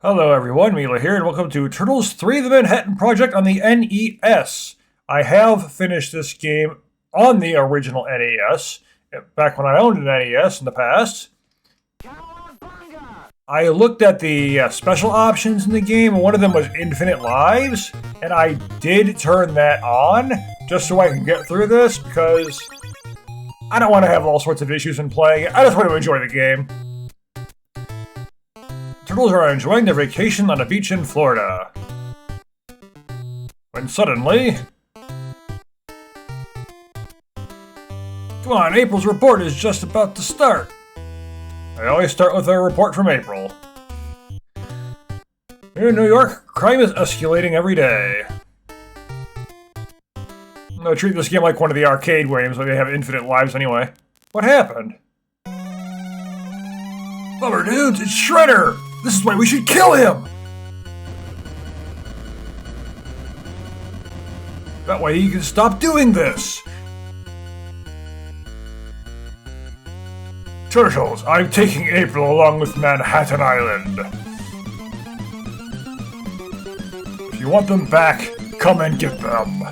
Hello everyone, Mila here, and welcome to Turtles 3: The Manhattan Project on the NES. I have finished this game on the original NES, back when I owned an NES in the past. Cowabunga! I looked at the special options in the game, and one of them was infinite lives, and I did turn that on, just so I can get through this, because I don't want to have all sorts of issues in playing. I just want to enjoy the game. Turtles are enjoying their vacation on a beach in Florida. When suddenly... Come on, April's report is just about to start. I always start with a report from April. Here in New York, crime is escalating every day. I'm gonna treat this game like one of the arcade games where they have infinite lives anyway. What happened? Bummer dudes, it's Shredder! This is why we should kill him! That way he can stop doing this! Turtles, I'm taking April along with Manhattan Island. If you want them back, come and get them.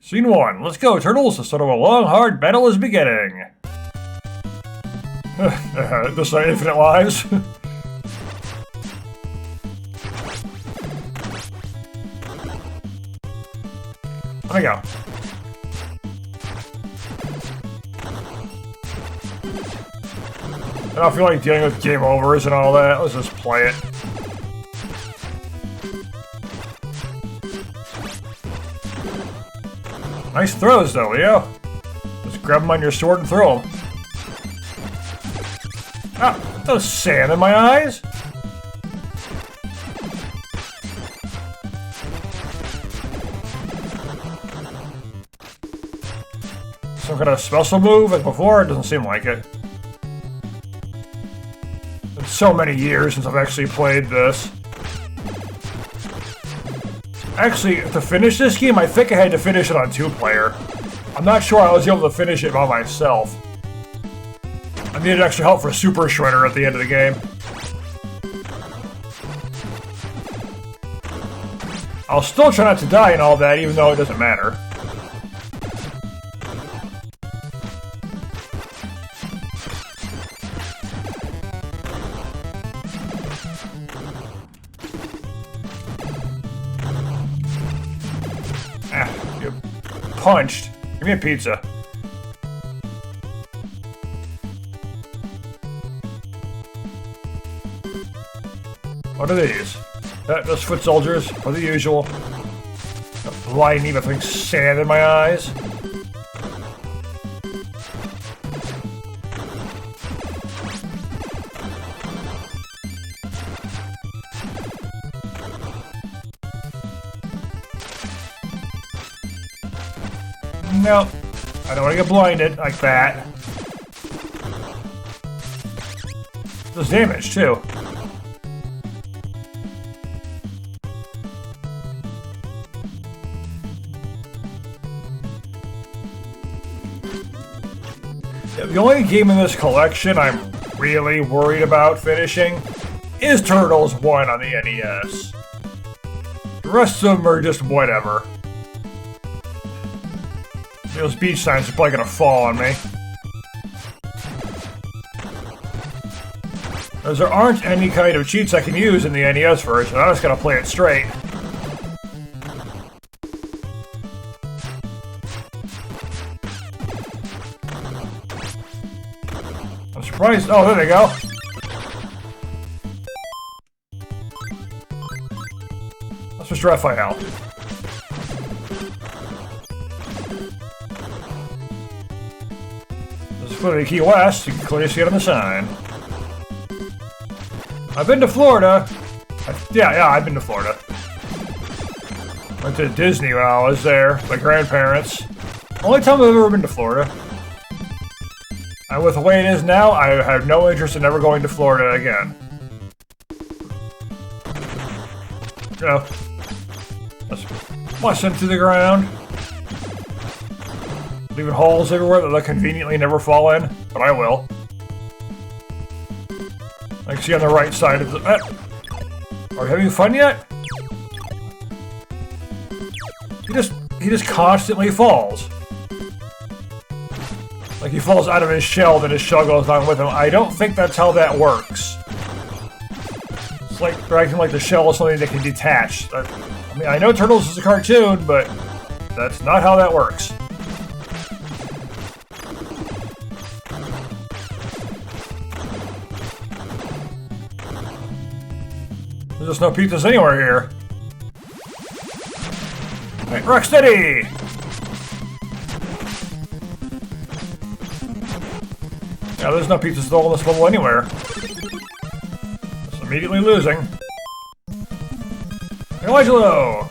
Scene 1. Let's go, Turtles. The start of a long, hard battle is beginning. This are infinite lives. Let me go. I don't feel like dealing with game overs and all that. Let's just play it. Nice throws, though, Leo. Just grab them on your sword and throw them. Ah, those sand in my eyes? Some kind of special move like before? It doesn't seem like it. It's been so many years since I've actually played this. Actually, to finish this game, I think I had to finish it on 2-player. I'm not sure I was able to finish it by myself. I needed extra help for Super Shredder at the end of the game. I'll still try not to die and all that, even though it doesn't matter. You punched. Give me a pizza. What are these? Those foot soldiers, are the usual. Blind me with sand in my eyes. Nope. I don't want to get blinded like that. Does damage, too. Yeah, the only game in this collection I'm really worried about finishing is Turtles 1 on the NES. The rest of them are just whatever. Those beach signs are probably gonna fall on me. As there aren't any kind of cheats I can use in the NES version, I'm just gonna play it straight. I'm surprised. Oh, there they go. Let's just try to fight out. Clearly Key West, you can clearly see it on the sign. I've been to Florida. Yeah, I've been to Florida. Went to Disney when I was there, my grandparents. Only time I've ever been to Florida. And with the way it is now, I have no interest in ever going to Florida again. You know, let's bust into the ground. Leaving holes everywhere that they'll conveniently never fall in, but I will. I can see on the right side of the... Are you having fun yet? He just constantly falls. Like he falls out of his shell, then his shell goes on with him. I don't think that's how that works. It's like they're acting like the shell is something that can detach. I mean, I know Turtles is a cartoon, but that's not how that works. There's just no pizzas anywhere here. Right, Rocksteady! Yeah, there's no pizzas at all in this level anywhere. Just immediately losing. Michelangelo!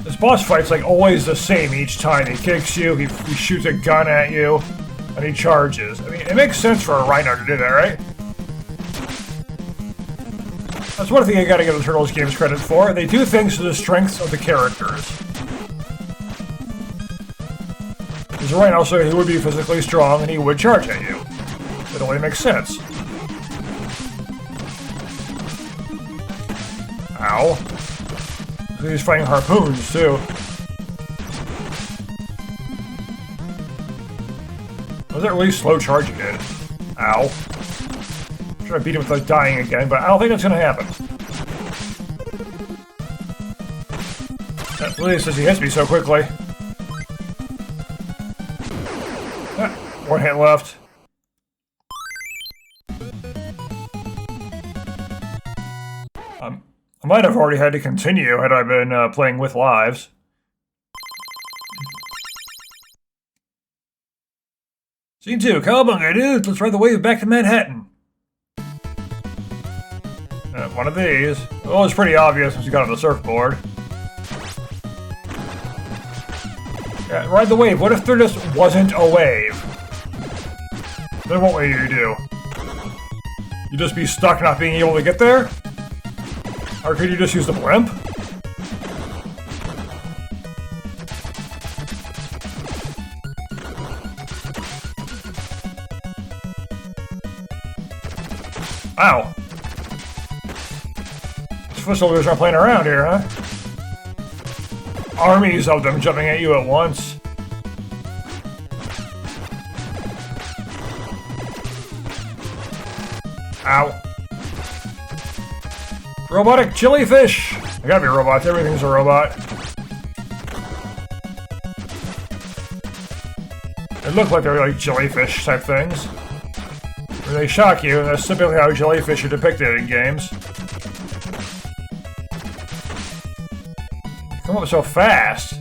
This boss fight's like always the same each time. He kicks you, he shoots a gun at you, and he charges. I mean, it makes sense for a Rhino to do that, right? That's one thing I gotta give the Turtles games credit for. They do things to the strengths of the characters. Because a Rhino, so he would be physically strong and he would charge at you. It only makes sense. Ow. He's fighting harpoons, too. Was that really slow charging it? Ow. I'm trying to beat him without dying again, but I don't think that's gonna happen. That really says he hits me so quickly. One hit left. I might have already had to continue had I been playing with lives. Scene 2, Cowabunga, dude! Let's ride the wave back to Manhattan. One of these. Oh, it's pretty obvious once you got on the surfboard. Yeah, ride the wave. What if there just wasn't a wave? Then what would you do? You'd just be stuck not being able to get there? Or could you just use the blimp? Ow. These foot soldiers aren't playing around here, huh? Armies of them jumping at you at once. Ow. Robotic jellyfish! I gotta be robots, everything's a robot. They look like they're like jellyfish type things. Where they shock you, and that's typically how jellyfish are depicted in games. Come up so fast.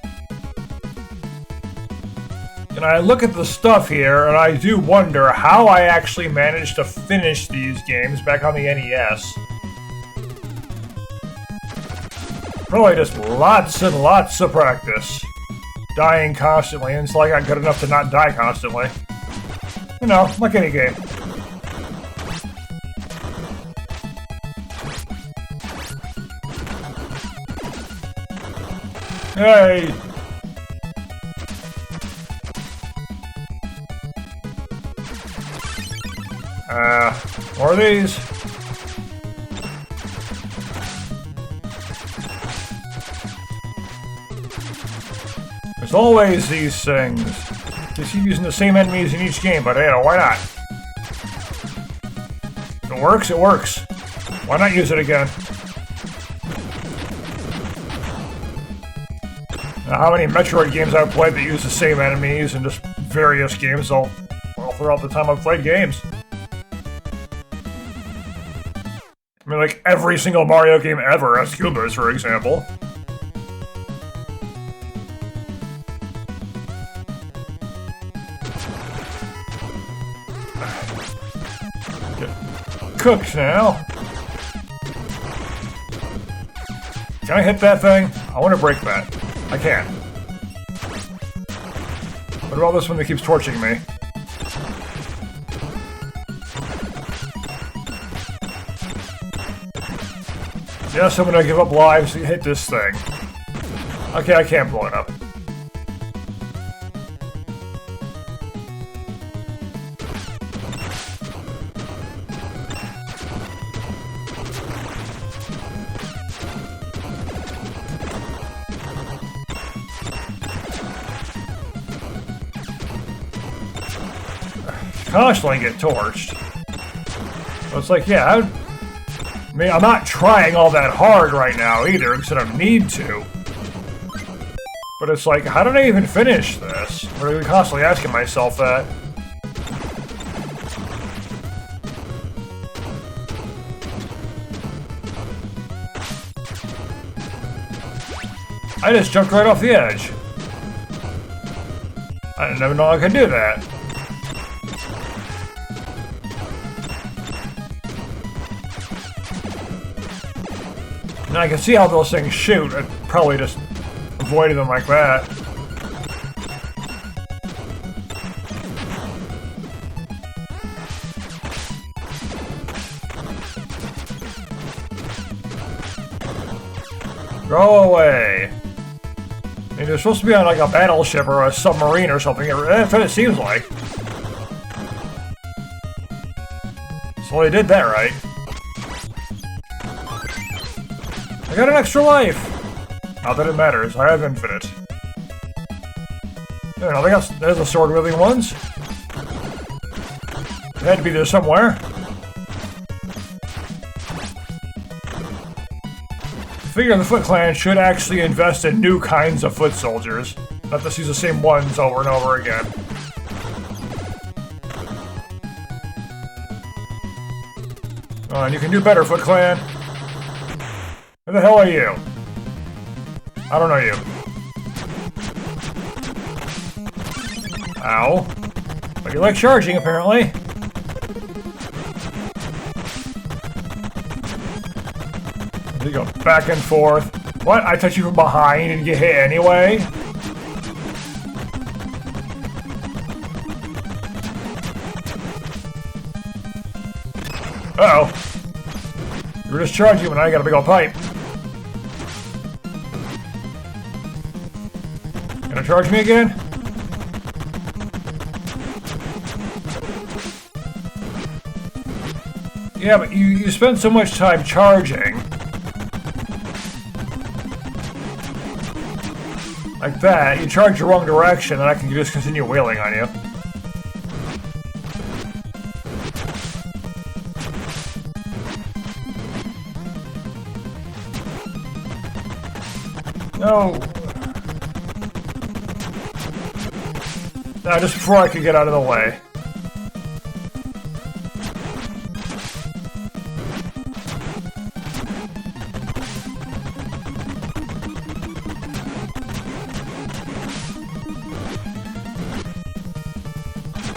And I look at the stuff here, and I do wonder how I actually managed to finish these games back on the NES. Probably just lots and lots of practice. Dying constantly until I got good enough to not die constantly. You know, like any game. Hey! More of these. There's always these things. They keep using the same enemies in each game, but hey, why not? If it works, it works. Why not use it again? Now, how many Metroid games I've played that use the same enemies and just various games all throughout the time I've played games? I mean, like, every single Mario game ever has Goombas, for example. Get cooked now. Can I hit that thing? I want to break that. I can. What about this one that keeps torching me? Yes, I'm gonna give up lives to hit this thing. Okay, I can't blow it up. Constantly get torched. So it's like, yeah, I mean, I'm not trying all that hard right now either, because I don't need to. But it's like, how did I even finish this? I'm really constantly asking myself that. I just jumped right off the edge. I didn't even know I could do that. And I can see how those things shoot. I'd probably just avoided them like that. Go away. I mean, they're supposed to be on like a battleship or a submarine or something. That's what it seems like. So they did that right. I got an extra life! Not that it matters, I have infinite. There, now there's the sword-wielding ones. It had to be there somewhere. I figure the Foot Clan should actually invest in new kinds of foot soldiers, not just use the same ones over and over again. Oh, and you can do better, Foot Clan. Who the hell are you? I don't know you. Ow. But you like charging, apparently. You go back and forth. What? I touch you from behind and get hit anyway? Uh-oh. You were just charging when I got a big old pipe. Gonna charge me again? Yeah, but you spend so much time charging. Like that, you charge the wrong direction and I can just continue wailing on you. No. Just before I could get out of the way.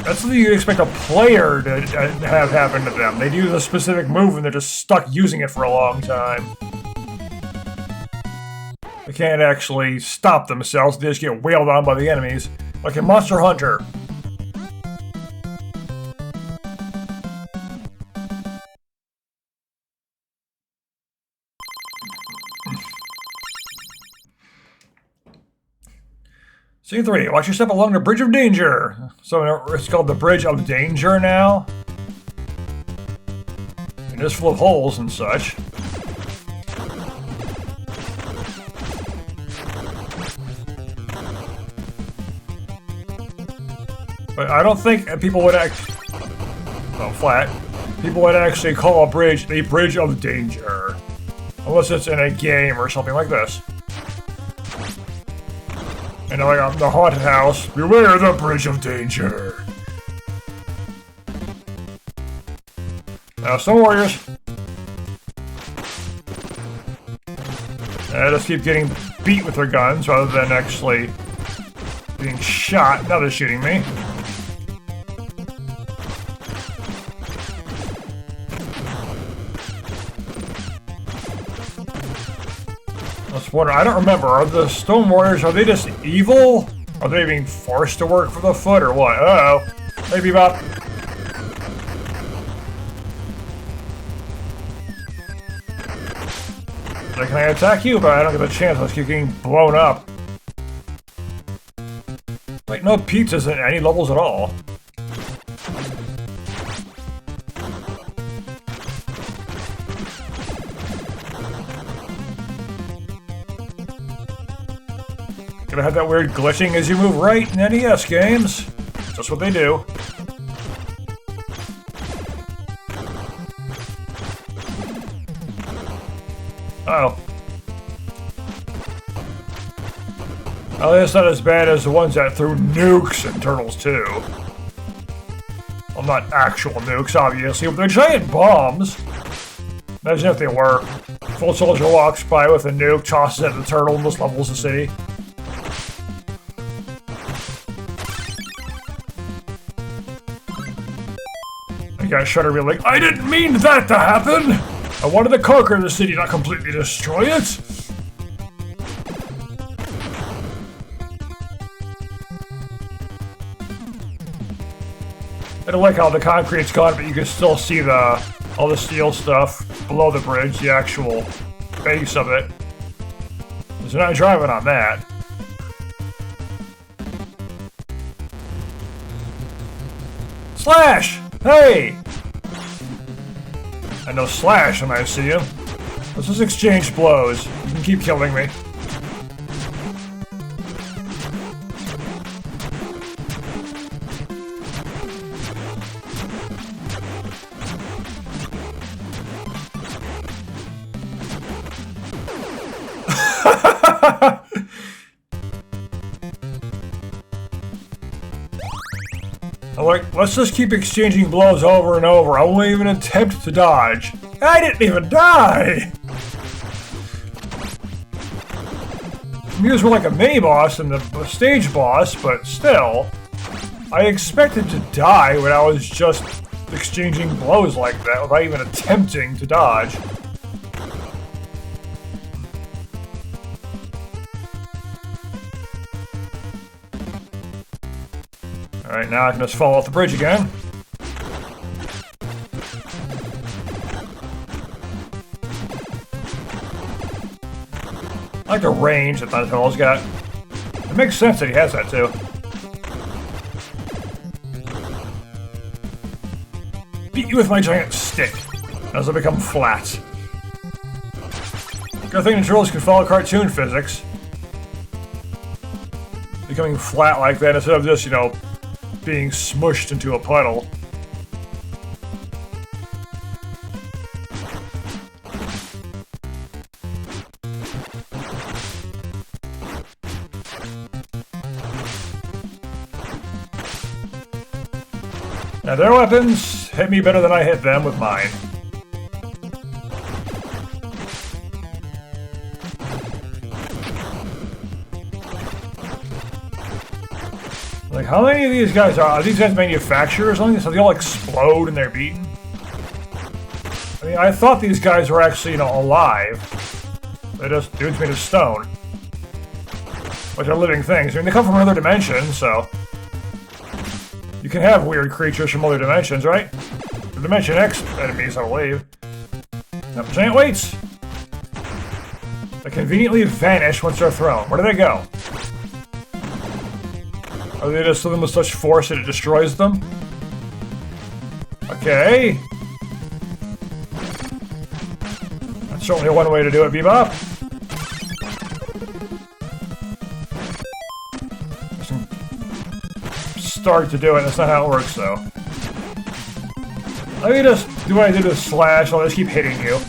That's something you'd expect a player to have happen to them. They do a specific move and they're just stuck using it for a long time. They can't actually stop themselves, they just get wailed on by the enemies. Like in Monster Hunter. Scene 3. Watch your step along the Bridge of Danger. So it's called the Bridge of Danger now. And it's full of holes and such. But I don't think people would people would actually call a bridge the Bridge of Danger. Unless it's in a game or something like this. And like the haunted house, beware the Bridge of Danger. Now, some warriors. Just keep getting beat with their guns rather than actually being shot. Now they're shooting me. I don't remember. Are the Stone Warriors, are they just evil? Are they being forced to work for the Foot or what? Uh-oh. Maybe about... Like, can I attack you? But I don't get a chance. I just keep getting blown up. Like, no pizzas in any levels at all. Gonna have that weird glitching as you move right in NES games. That's what they do. Uh-oh. Well, it's not as bad as the ones that threw nukes in Turtles 2. Well, not actual nukes, obviously, but they're giant bombs. Imagine if they were. Full soldier walks by with a nuke, tosses at the turtle, and just levels the city. I got Shudder be like, I didn't mean that to happen! I wanted to conquer the city, not completely destroy it! I don't like how the concrete's gone, but you can still see all the steel stuff below the bridge, the actual base of it. So not driving on that. Slash! Hey! I know Slash when I see him. Let's just exchange blows. You can keep killing me. I'm like, let's just keep exchanging blows over and over. I won't even attempt to dodge. I didn't even die! These were like a mini-boss and the stage boss, but still, I expected to die when I was just exchanging blows like that without even attempting to dodge. Alright, now I can just fall off the bridge again. I like the range that Donatello's got. It makes sense that he has that too. Beat you with my giant stick as I become flat. Good thing the Turtles can follow cartoon physics. Becoming flat like that instead of just, you know, being smushed into a puddle. Now their weapons hit me better than I hit them with mine. Like, how many of these guys are these guys manufacturers or something? So they all explode and they're beaten? I mean, I thought these guys were actually, you know, alive. They're just dudes made of stone. Which are living things. I mean, they come from another dimension, so... You can have weird creatures from other dimensions, right? The Dimension X enemies, I believe. Now, giant weights! They conveniently vanish once they're thrown. Where do they go? Are they just throw them with such force that it destroys them? Okay. That's certainly one way to do it, Bebop. Start to do it, that's not how it works though. Let me just do what I did with Slash, I'll just keep hitting you.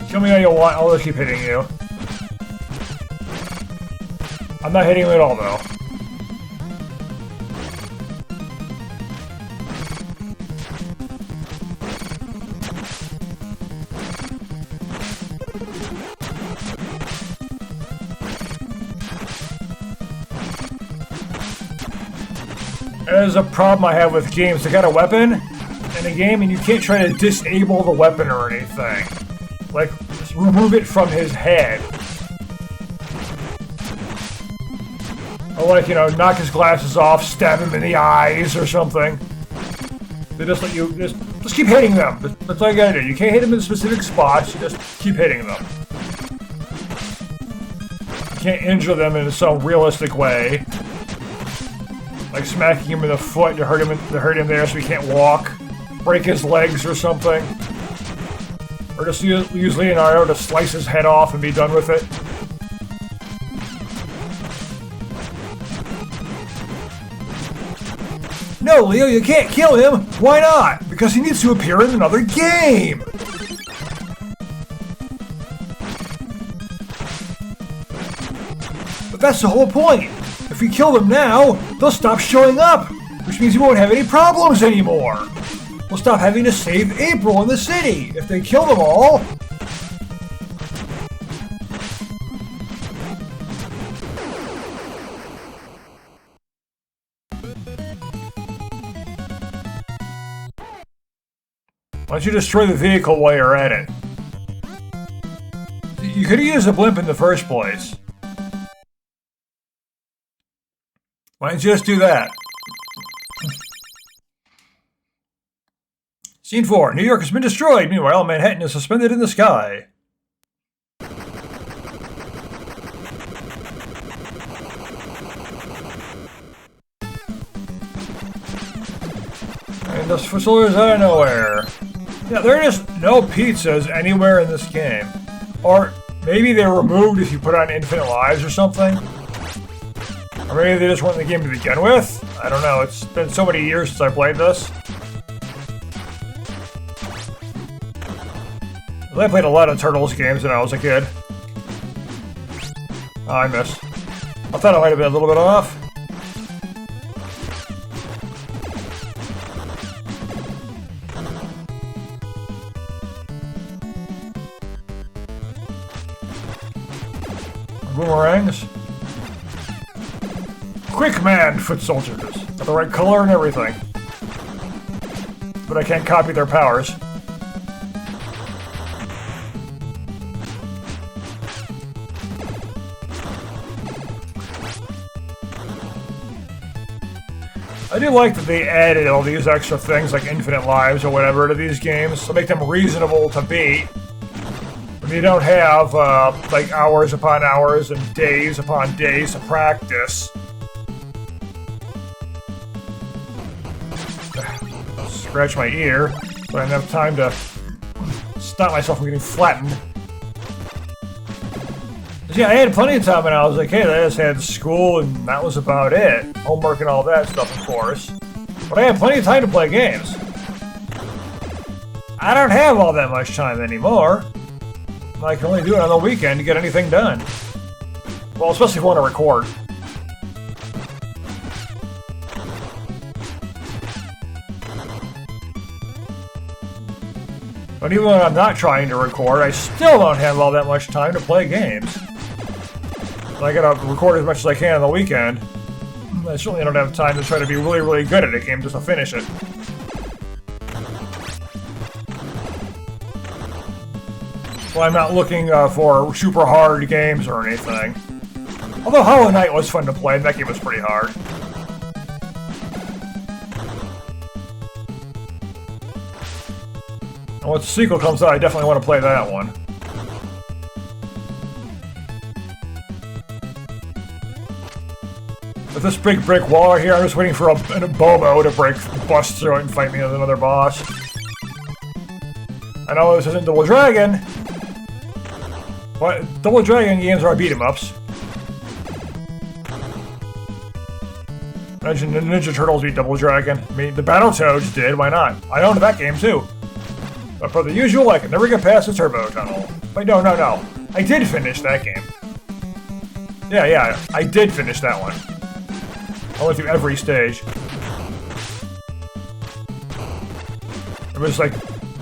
Kill me all you want, I'll just keep hitting you. I'm not hitting him at all, though. There's a problem I have with games. They got a weapon in a game, and you can't try to disable the weapon or anything. Like, just remove it from his head. Or like, you know, knock his glasses off, stab him in the eyes or something. They just let you just Just keep hitting them. That's all you gotta do. You can't hit them in specific spots, you just keep hitting them. You can't injure them in some realistic way. Like smacking him in the foot to hurt him there so he can't walk. Break his legs or something. Or just use Leonardo to slice his head off and be done with it. No, Leo, you can't kill him! Why not? Because he needs to appear in another game! But that's the whole point! If we kill them now, they'll stop showing up! Which means we won't have any problems anymore! We'll stop having to save April in the city! If they kill them all... Why don't you destroy the vehicle while you're at it? You could have used a blimp in the first place. Why don't you just do that? Scene 4. New York has been destroyed. Meanwhile, Manhattan is suspended in the sky. And the soldiers out of nowhere. Yeah, there are just no pizzas anywhere in this game. Or maybe they're removed if you put on infinite lives or something. Or maybe they just weren't in the game to begin with. I don't know, it's been so many years since I played this. I played a lot of Turtles games when I was a kid. Oh, I missed. I thought I might have been a little bit off. Boomerangs. Quick man, foot soldiers. Got the right color and everything. But I can't copy their powers. I do like that they added all these extra things like infinite lives or whatever to these games to make them reasonable to beat. When you don't have like hours upon hours and days upon days to practice. Scratch my ear so I didn't have time to stop myself from getting flattened. Yeah, I had plenty of time when I was a kid. I just had school and that was about it. Homework and all that stuff, of course. But I had plenty of time to play games. I don't have all that much time anymore. I can only do it on the weekend to get anything done. Well, especially if I want to record. But even when I'm not trying to record, I still don't have all that much time to play games. I gotta record as much as I can on the weekend. I certainly don't have time to try to be really, really good at a game just to finish it. Well, I'm not looking for super hard games or anything. Although Hollow Knight was fun to play, and that game was pretty hard. And once the sequel comes out, I definitely want to play that one. With this big brick wall right here, I'm just waiting for a Bobo to bust through it and fight me with another boss. I know this isn't Double Dragon, but Double Dragon games are beat-em-ups. Imagine the Ninja Turtles beat Double Dragon. I mean, the Battletoads did, why not? I owned that game too. But for the usual, I can never get past the Turbo Tunnel. Wait, no. I did finish that game. Yeah, I did finish that one. I went through every stage. It was like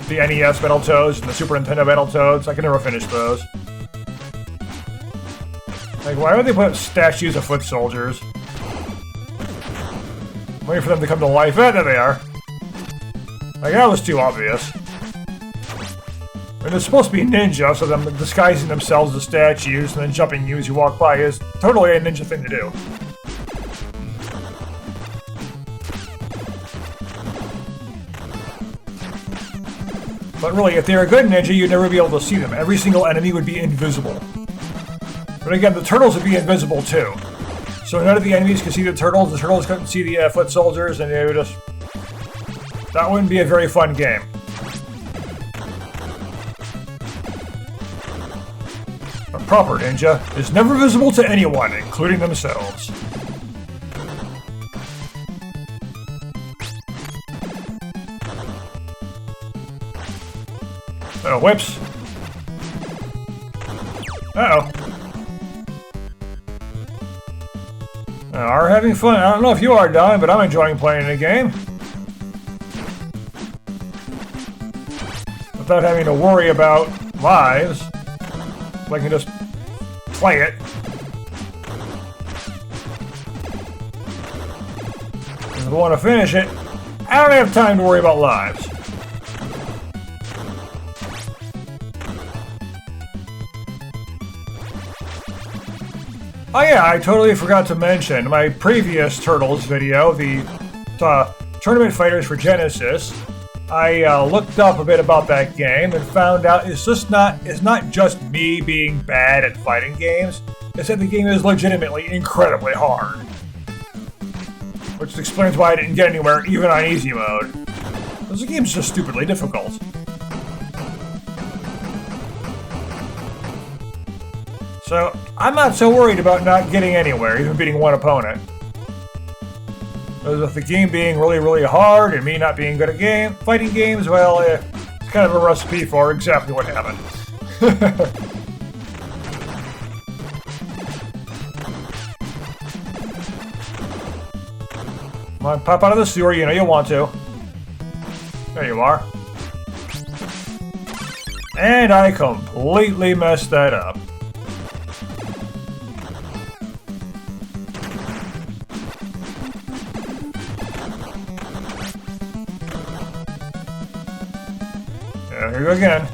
the NES Battletoads and the Super Nintendo Battletoads. I could never finish those. Like, why would they put statues of foot soldiers? I'm waiting for them to come to life. There they are. Like, that was too obvious. And they're supposed to be ninja, so them disguising themselves as statues and then jumping you as you walk by is totally a ninja thing to do. But really, if they were a good ninja, you'd never be able to see them. Every single enemy would be invisible. But again, the turtles would be invisible too. So none of the enemies could see the turtles couldn't see the foot soldiers, and they would just... That wouldn't be a very fun game. A proper ninja is never visible to anyone, including themselves. Oh, whips. Uh-oh. Are having fun. I don't know if you are, Don, but I'm enjoying playing the game. Without having to worry about lives. I can just play it. If I want to finish it, I don't have time to worry about lives. Oh yeah, I totally forgot to mention my previous Turtles video, the Tournament Fighters for Genesis. I looked up a bit about that game and found out it's not just me being bad at fighting games. It's that the game is legitimately incredibly hard. Which explains why I didn't get anywhere even on easy mode. Because the game's just stupidly difficult. So, I'm not so worried about not getting anywhere, even beating one opponent. Because with the game being really, really hard and me not being good at fighting games, well, it's kind of a recipe for exactly what happened. Come on, pop out of the sewer, you know you want to. There you are. And I completely messed that up. Here we go again.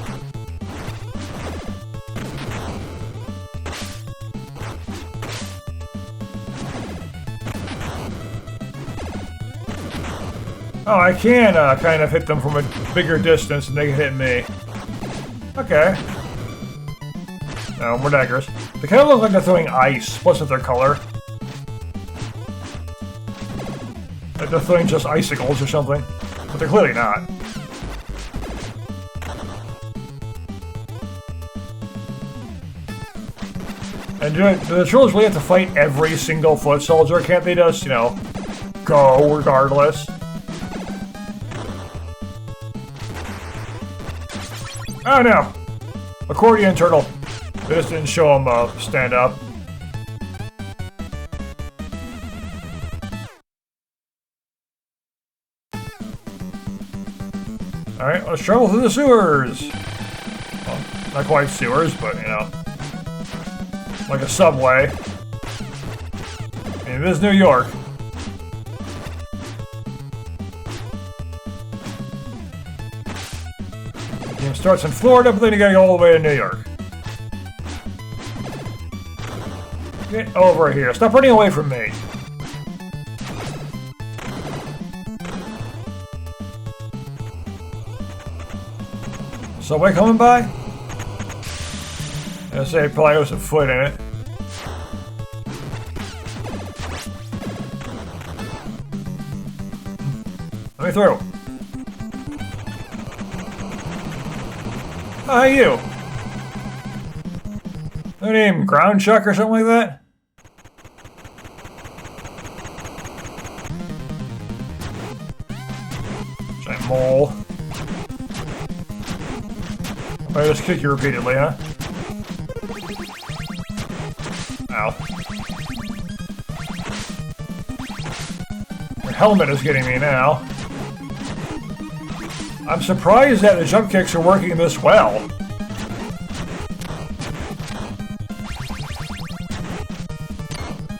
Oh, I can kind of hit them from a bigger distance and they can hit me. Okay. No, more daggers. They kind of look like they're throwing ice. What's with their color? Like they're throwing just icicles or something. But they're clearly not. And do the Turtles really have to fight every single foot soldier? Can't they just, you know, go regardless? Oh no! Accordion turtle. They just didn't show him stand up. Alright, let's travel through the sewers! Well, not quite sewers, but you know. Like a subway. And it is New York. The game starts in Florida, but then you gotta go all the way to New York. Get over here. Stop running away from me. Subway coming by? I'd say it probably was a foot in it. Let me through. Oh, hey, you. No name, Ground Chuck or something like that? Giant mole. I just kick you repeatedly, huh? Ow. Your helmet is getting me now. I'm surprised that the jump kicks are working this well.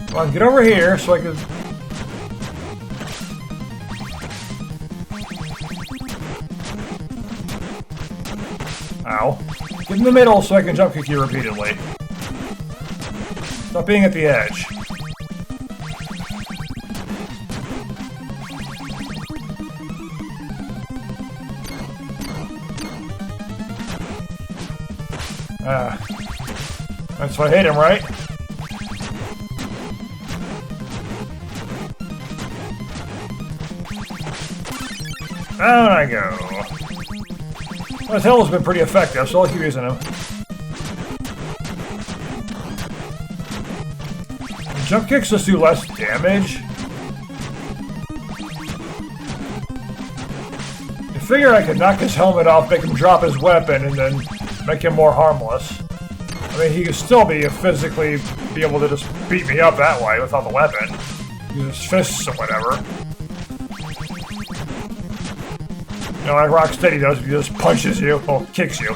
Come on, get over here so I can... Ow. Get in the middle so I can jump kick you repeatedly. Stop being at the edge. That's why I hate him, right? Down I go. Well, his hell has been pretty effective, so I'll keep using him. Jump kicks just do less damage. I figure I could knock his helmet off, make him drop his weapon, and then make him more harmless. I mean, he could still physically be able to just beat me up that way without the weapon. Use his fists or whatever. You know, like Rocksteady does, he just punches you, or kicks you.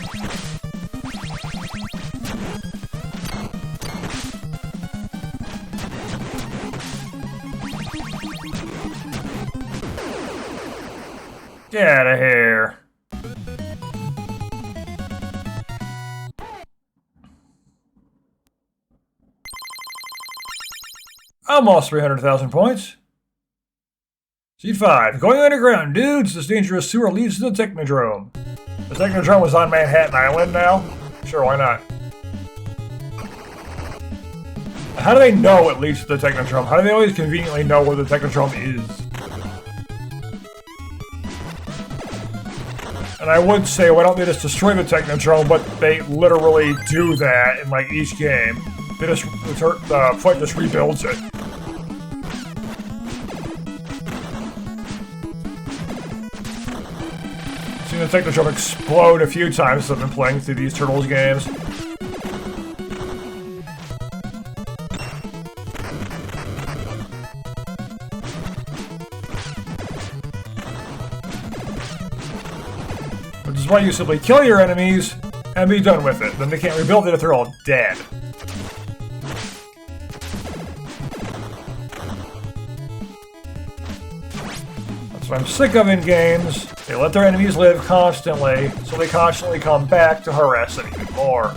Get out of here. Almost 300,000 points. Seed 5. Going underground, dudes. This dangerous sewer leads to the Technodrome. The Technodrome was on Manhattan Island now? Sure, why not? How do they know it leads to the Technodrome? How do they always conveniently know where the Technodrome is? And I would say, why don't they just destroy the Technodrome, but they literally do that in, like, each game. They just, the fight just rebuilds it. I've seen the Technodrome explode a few times as I've been playing through these Turtles games. Which is why you simply kill your enemies and be done with it. Then they can't rebuild it if they're all dead. That's what I'm sick of in games. They let their enemies live constantly, so they constantly come back to harass them even more.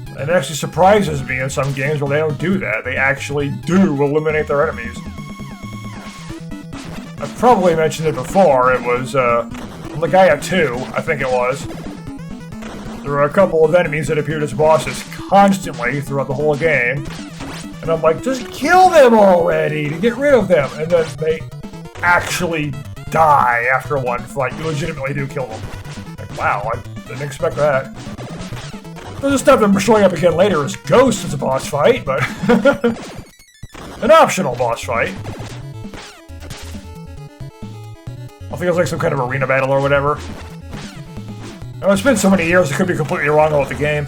And it actually surprises me in some games where they don't do that. They actually do eliminate their enemies. I've probably mentioned it before. It was, Legaia 2, I think it was. There were a couple of enemies that appeared as bosses constantly throughout the whole game. And I'm like, just kill them already to get rid of them. And then they actually die after one fight. You legitimately do kill them. Like, wow, I didn't expect that. I'll just stop them from showing up again later as ghosts as a boss fight, but an optional boss fight. I think it was like some kind of arena battle or whatever. Now, it's been so many years, I could be completely wrong about the game.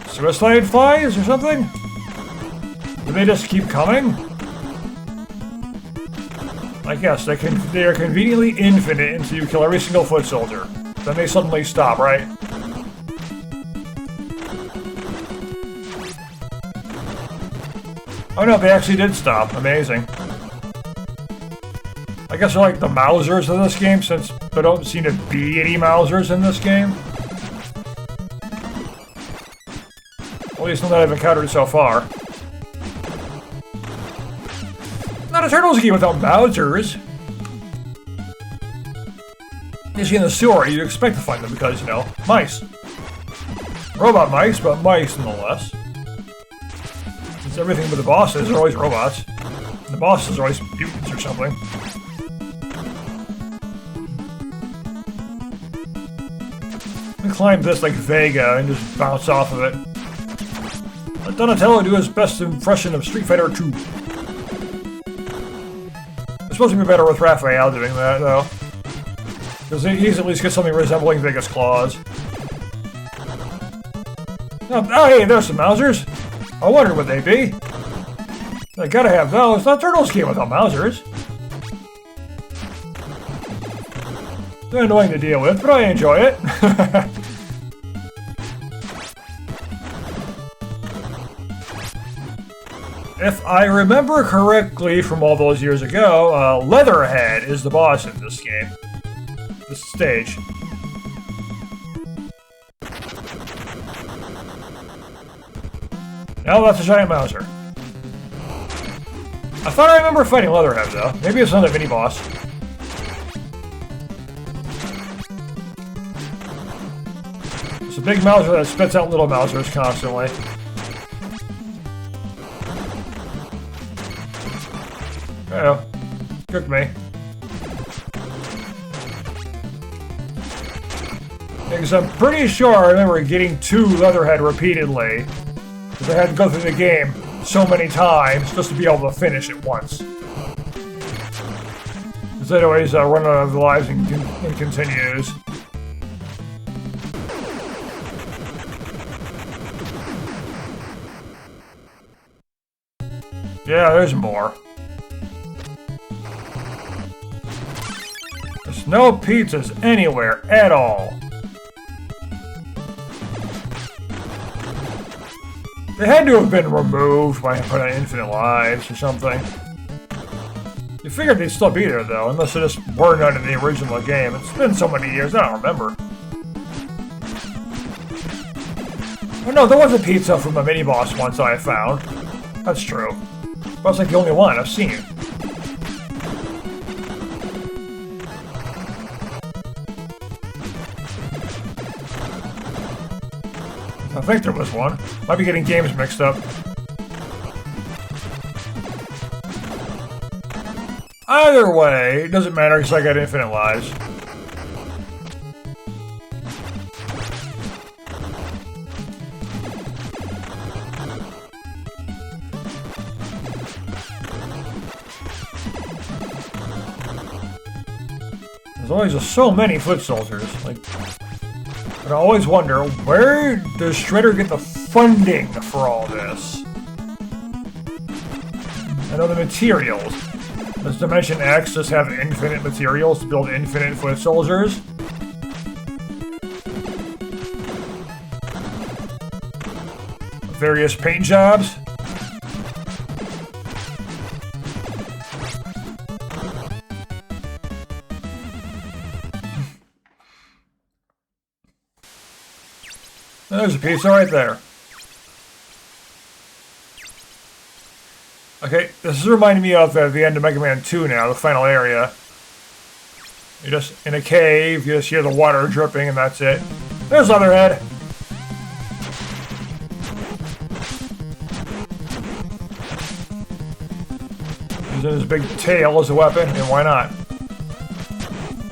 Suicide flies or something? Do they just keep coming? I guess they are conveniently infinite until you kill every single foot soldier. Then they suddenly stop, right? Oh no, they actually did stop. Amazing. I guess they're like the Mousers in this game, since there don't seem to be any Mousers in this game. At least none that I've encountered so far. Not a Turtles game without Mousers. Usually in the sewer, you'd expect to find them because, you know, mice. Robot mice, but mice nonetheless. Since everything but the bosses are always robots. The bosses are always mutants or something. Let me climb this like Vega and just bounce off of it. Let Donatello do his best impression of Street Fighter 2. It's supposed to be better with Raphael doing that, though. Because he's at least got something resembling Vega's claws. Oh, hey, there's some Mousers. I wondered what they'd be. I gotta have those. Not Turtles game without Mousers. They're annoying to deal with, but I enjoy it. If I remember correctly from all those years ago, Leatherhead is the boss in this game. This stage. Now that's a giant Mouser. I thought I remember fighting Leatherhead, though. Maybe it's another mini-boss. It's a big Mouser that spits out little Mousers constantly. Oh, cooked me. Because I'm pretty sure I remember getting to Leatherhead repeatedly. Because I had to go through the game so many times just to be able to finish it once. Because I'd always run out of the lives and continues. Yeah, there's more. There's no pizzas anywhere at all. They had to have been removed by putting infinite lives or something. You figured they'd still be there though, unless they just were none in the original game. It's been so many years, I don't remember. Oh no, there was a pizza from a mini-boss once that I found. That's true. But it's like the only one I've seen. I think there was one. Might be getting games mixed up. Either way, it doesn't matter because I got infinite lives. There's always just so many foot soldiers. Like, but I always wonder, where does Shredder get the funding for all this? I know the materials. Does Dimension X just have infinite materials to build infinite foot soldiers? Various paint jobs? There's a pizza right there. Okay, this is reminding me of the end of Mega Man 2 now, the final area. You're just in a cave, you just hear the water dripping, and that's it. There's Leatherhead. Using his big tail as a weapon, and why not?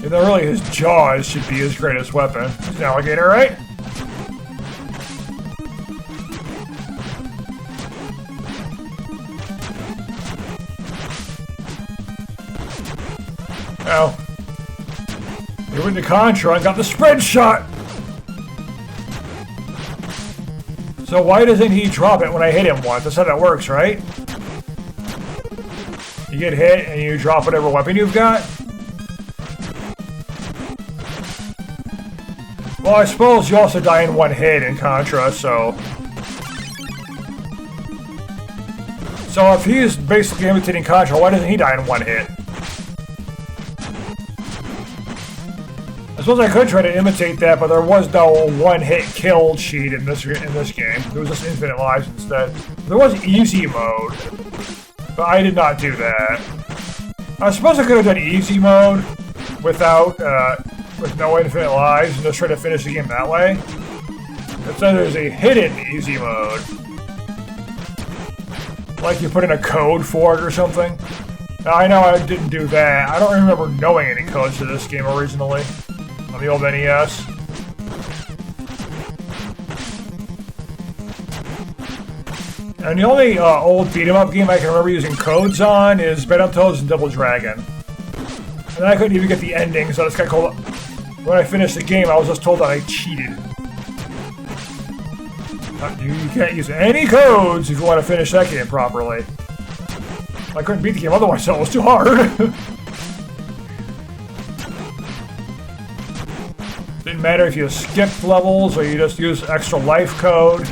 And then really his jaws should be his greatest weapon. He's an alligator, right? Oh. He went to Contra and got the spread shot! So why doesn't he drop it when I hit him once? That's how that works, right? You get hit and you drop whatever weapon you've got? Well, I suppose you also die in one hit in Contra, so... So if he's basically imitating Contra, why doesn't he die in one hit? I suppose I could try to imitate that, but there was no one-hit kill cheat in this game. There was just infinite lives instead. There was easy mode, but I did not do that. I suppose I could have done easy mode without, with no infinite lives and just try to finish the game that way. Instead, there's a hidden easy mode. Like you put in a code for it or something. Now, I know I didn't do that. I don't remember knowing any codes to this game originally. On the old NES. And the only old beat-em-up game I can remember using codes on is Battletoads and Double Dragon. And I couldn't even get the ending, so this got called... When I finished the game, I was just told that I cheated. You can't use any codes if you want to finish that game properly. I couldn't beat the game otherwise, so it was too hard. Didn't matter if you skipped levels or you just used extra life code.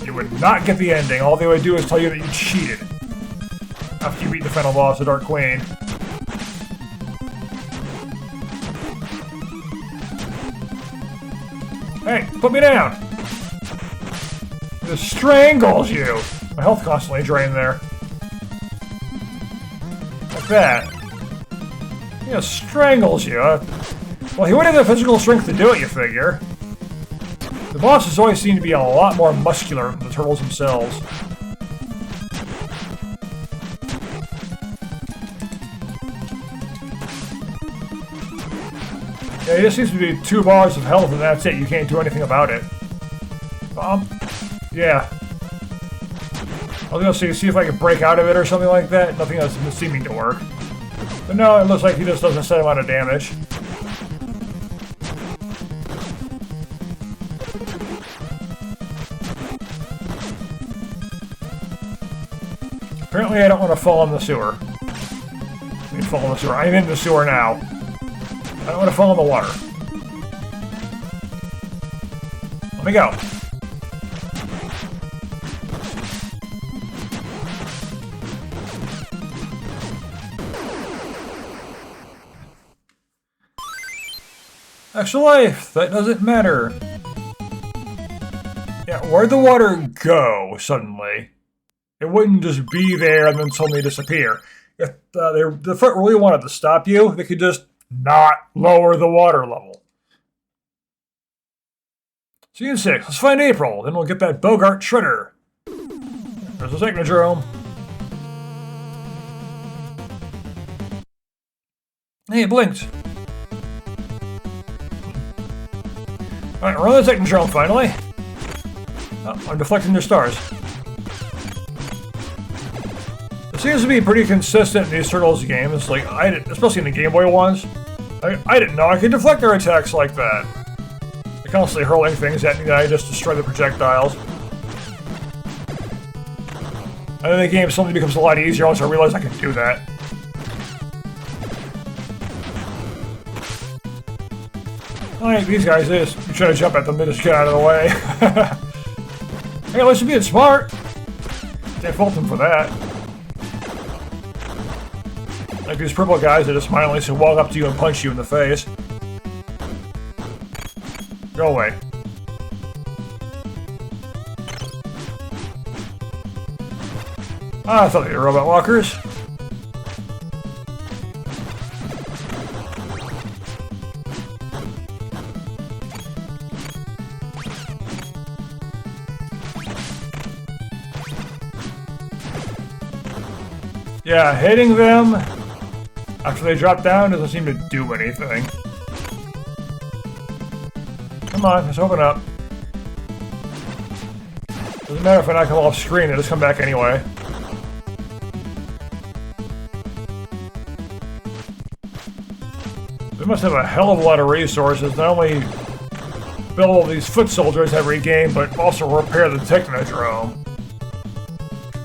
You would not get the ending. All they would do is tell you that you cheated. After you beat the final boss, the Dark Queen. Hey, put me down! It strangles you! My health constantly drained there. like that. He just strangles you. Well, he would have the physical strength to do it, you figure. The bosses always seem to be a lot more muscular than the turtles themselves. Yeah, he just seems to be 2 bars of health and that's it. You can't do anything about it. Yeah. I was gonna see if I could break out of it or something like that. Nothing else is seeming to work. But no, it looks like he just does a set amount of damage. Apparently I don't want to fall in the sewer. I mean, fall in the sewer. I'm in the sewer now. I don't want to fall in the water. Let me go. Extra life! That doesn't matter. Yeah, where'd the water go, suddenly? It wouldn't just be there and then suddenly disappear. If the front really wanted to stop you, they could just not lower the water level. Scene 6. Let's find April. Then we'll get that Bogart Shredder. There's the Technodrome. Hey, it blinked. Alright, we're on the Technodrome finally. Oh, I'm deflecting their stars. It seems to be pretty consistent in these Turtles games, like especially in the Game Boy ones. I didn't know I could deflect their attacks like that. They're constantly hurling things at me that I just destroy the projectiles. And then the game suddenly becomes a lot easier once I realize I can do that. Alright, these guys is. You try to jump at them, they just get out of the way. Hey, at least you're being smart. Can't fault them for that. Like these purple guys that just mindlessly walk up to you and punch you in the face. Go away. I thought they were robot walkers. Yeah, hitting them after they drop down doesn't seem to do anything. Come on, let's open up. Doesn't matter if I knock them off screen, they just come back anyway. They must have a hell of a lot of resources, not only build all these foot soldiers every game, but also repair the Technodrome.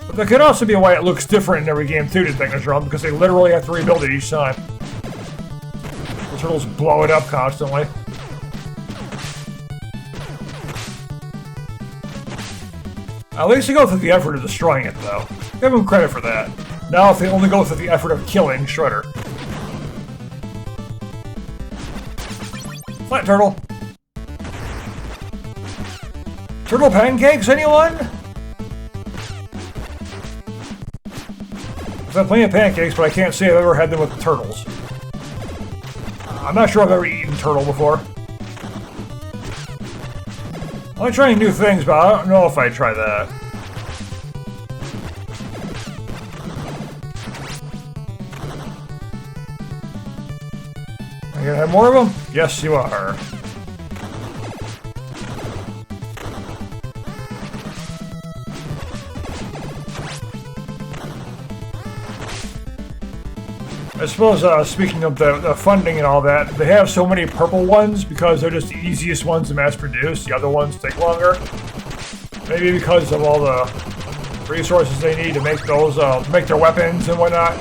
But there could also be a way it looks different in every game too, to Technodrome, because they literally have to rebuild it each time. The turtles blow it up constantly. At least they go through the effort of destroying it, though. Give them credit for that. Now if they only go through the effort of killing Shredder. Flat turtle. Turtle pancakes, anyone? I've had plenty of pancakes, but I can't say I've ever had them with turtles. I'm not sure I've ever eaten turtle before. I like trying new things, but I don't know if I'd try that. Are you gonna have more of them? Yes, you are. I suppose, speaking of the funding and all that, they have so many purple ones because they're just the easiest ones to mass produce. The other ones take longer. Maybe because of all the resources they need to make those, make their weapons and whatnot.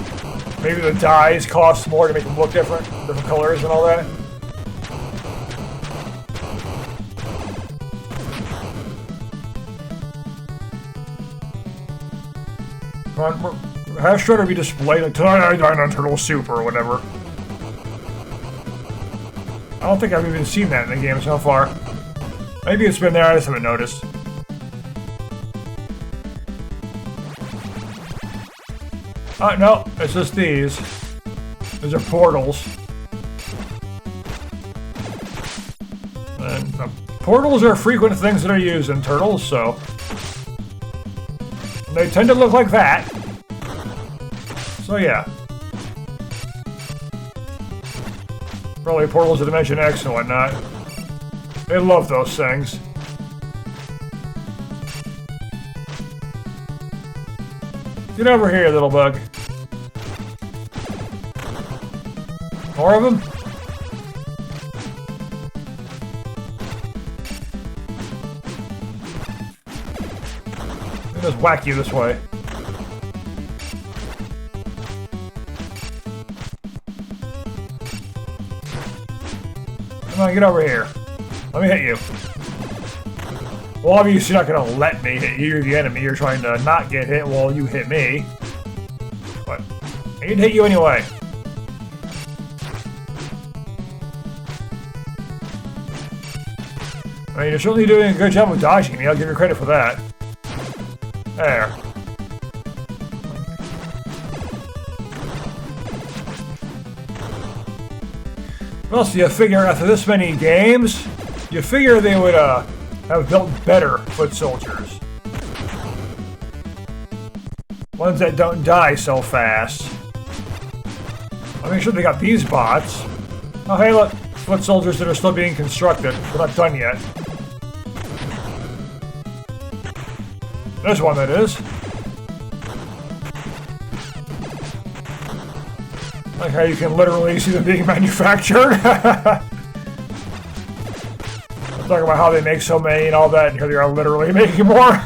Maybe the dyes cost more to make them look different colors and all that. Come on, have Shredder be displayed like tonight I dine on turtle soup or whatever. I don't think I've even seen that in the game so far. Maybe it's been there, I just haven't noticed. No, it's just these. These are portals. And portals are frequent things that are used in Turtles, so they tend to look like that. So yeah. Probably portals to Dimension X and whatnot. They love those things. Get over here, little bug. More of them? Let me just whack you this way. Come on, get over here. Let me hit you. Well, obviously you're not going to let me hit you. You're the enemy. You're trying to not get hit while you hit me. But I can hit you anyway. I mean, you're certainly doing a good job of dodging me. I'll give you credit for that. There. Well, so you figure after this many games, you figure they would have built better foot soldiers. Ones that don't die so fast. I'll make sure they got these bots. Oh, hey, look. Foot soldiers that are still being constructed. They're not done yet. There's one that is. Like how you can literally see them being manufactured. I'm talking about how they make so many and all that, and here they are literally making more.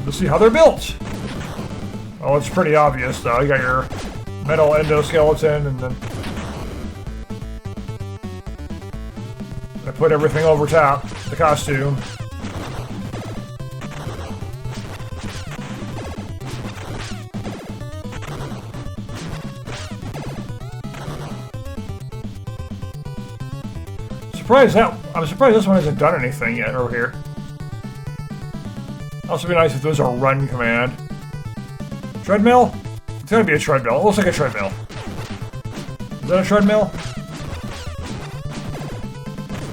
To see how they're built. Well, it's pretty obvious though. You got your metal endoskeleton, and then I put everything over top, the costume. I'm surprised this one hasn't done anything yet over here. Also, be nice if there was a run command. Treadmill? It's gotta be a treadmill. It looks like a treadmill. Is that a treadmill?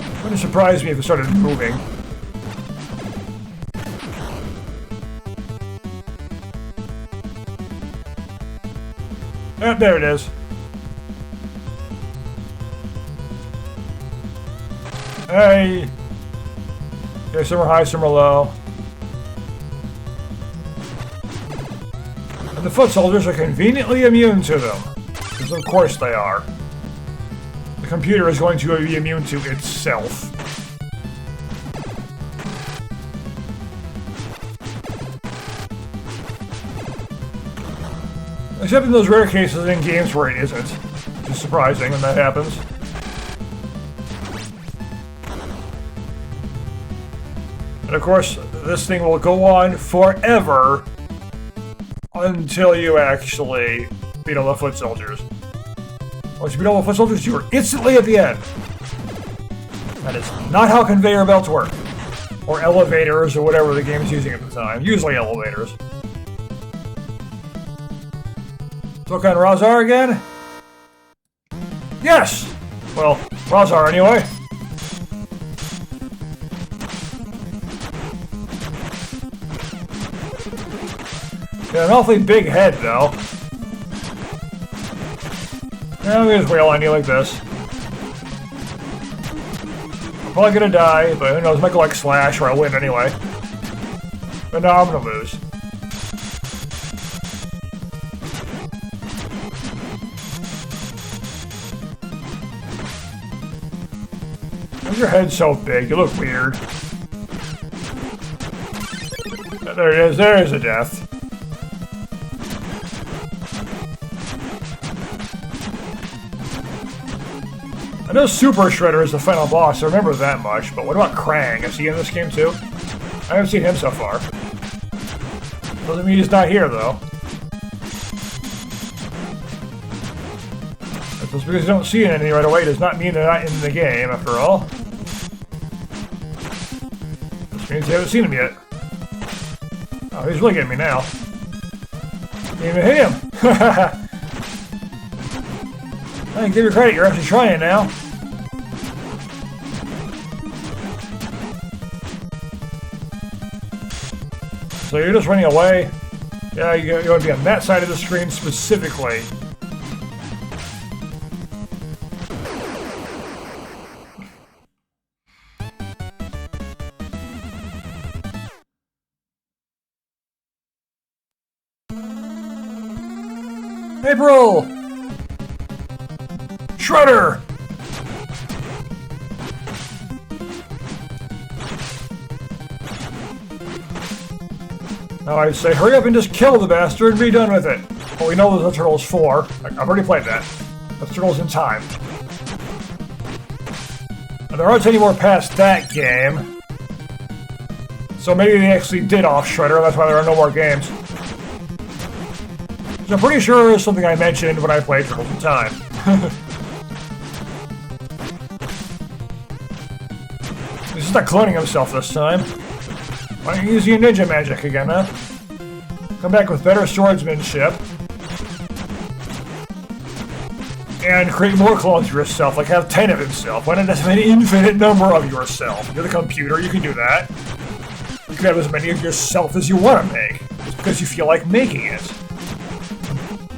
It wouldn't surprise me if it started moving. Yep, there it is. Hey! Okay, some are high, some are low. And the foot soldiers are conveniently immune to them. Because of course they are. The computer is going to be immune to itself. Except in those rare cases in games where it isn't. Which is surprising when that happens. And of course, this thing will go on forever until you actually beat all the foot soldiers. Once you beat all the foot soldiers, you are instantly at the end. That is not how conveyor belts work. Or elevators, or whatever the game is using at the time. Usually elevators. So can Razar again? Yes! Well, Razar anyway. Yeah, an awfully big head, though. Yeah, I'm gonna just wail on you like this. I'm probably gonna die, but who knows, might go like Slash or I'll win anyway. But no, I'm gonna lose. Why's your head so big? You look weird. There it is, there is a death. I know Super Shredder is the final boss, I remember that much, but what about Krang? Is he in this game too? I haven't seen him so far. Doesn't mean he's not here, though. Just because you don't see anything right away does not mean they're not in the game, after all. Just means you haven't seen them yet. Oh, he's really getting me now. Can't even hit him. I give you credit, you're actually trying now. So you're just running away? Yeah, you want to be on that side of the screen specifically. April! Shredder! Now I'd say hurry up and just kill the bastard and be done with it. Well, we know there's a Turtles 4. I've already played that. That's Turtles in Time. And there aren't any more past that game. So maybe they actually did off Shredder, that's why there are no more games. So I'm pretty sure it's something I mentioned when I played Turtles in Time. He's just not cloning himself this time. Why don't you use your ninja magic again, huh? Come back with better swordsmanship. And create more clones of yourself, like have 10 of himself. Why not have an infinite number of yourself? You're the computer, you can do that. You can have as many of yourself as you want to make, just because you feel like making it.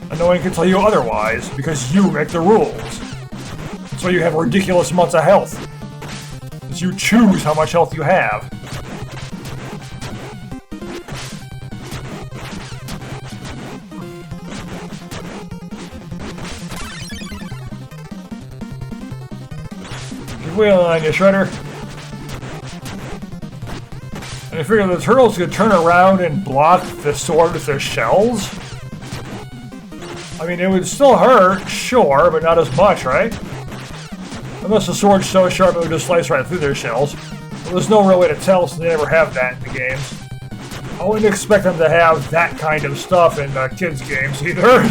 And no one can tell you otherwise, because you make the rules. That's why you have ridiculous amounts of health. Because you choose how much health you have. Wheel on you, Shredder. And I figure the Turtles could turn around and block the sword with their shells. I mean, it would still hurt, sure, but not as much, right? Unless the sword's so sharp it would just slice right through their shells. But there's no real way to tell since they never have that in the games. I wouldn't expect them to have that kind of stuff in kids' games either.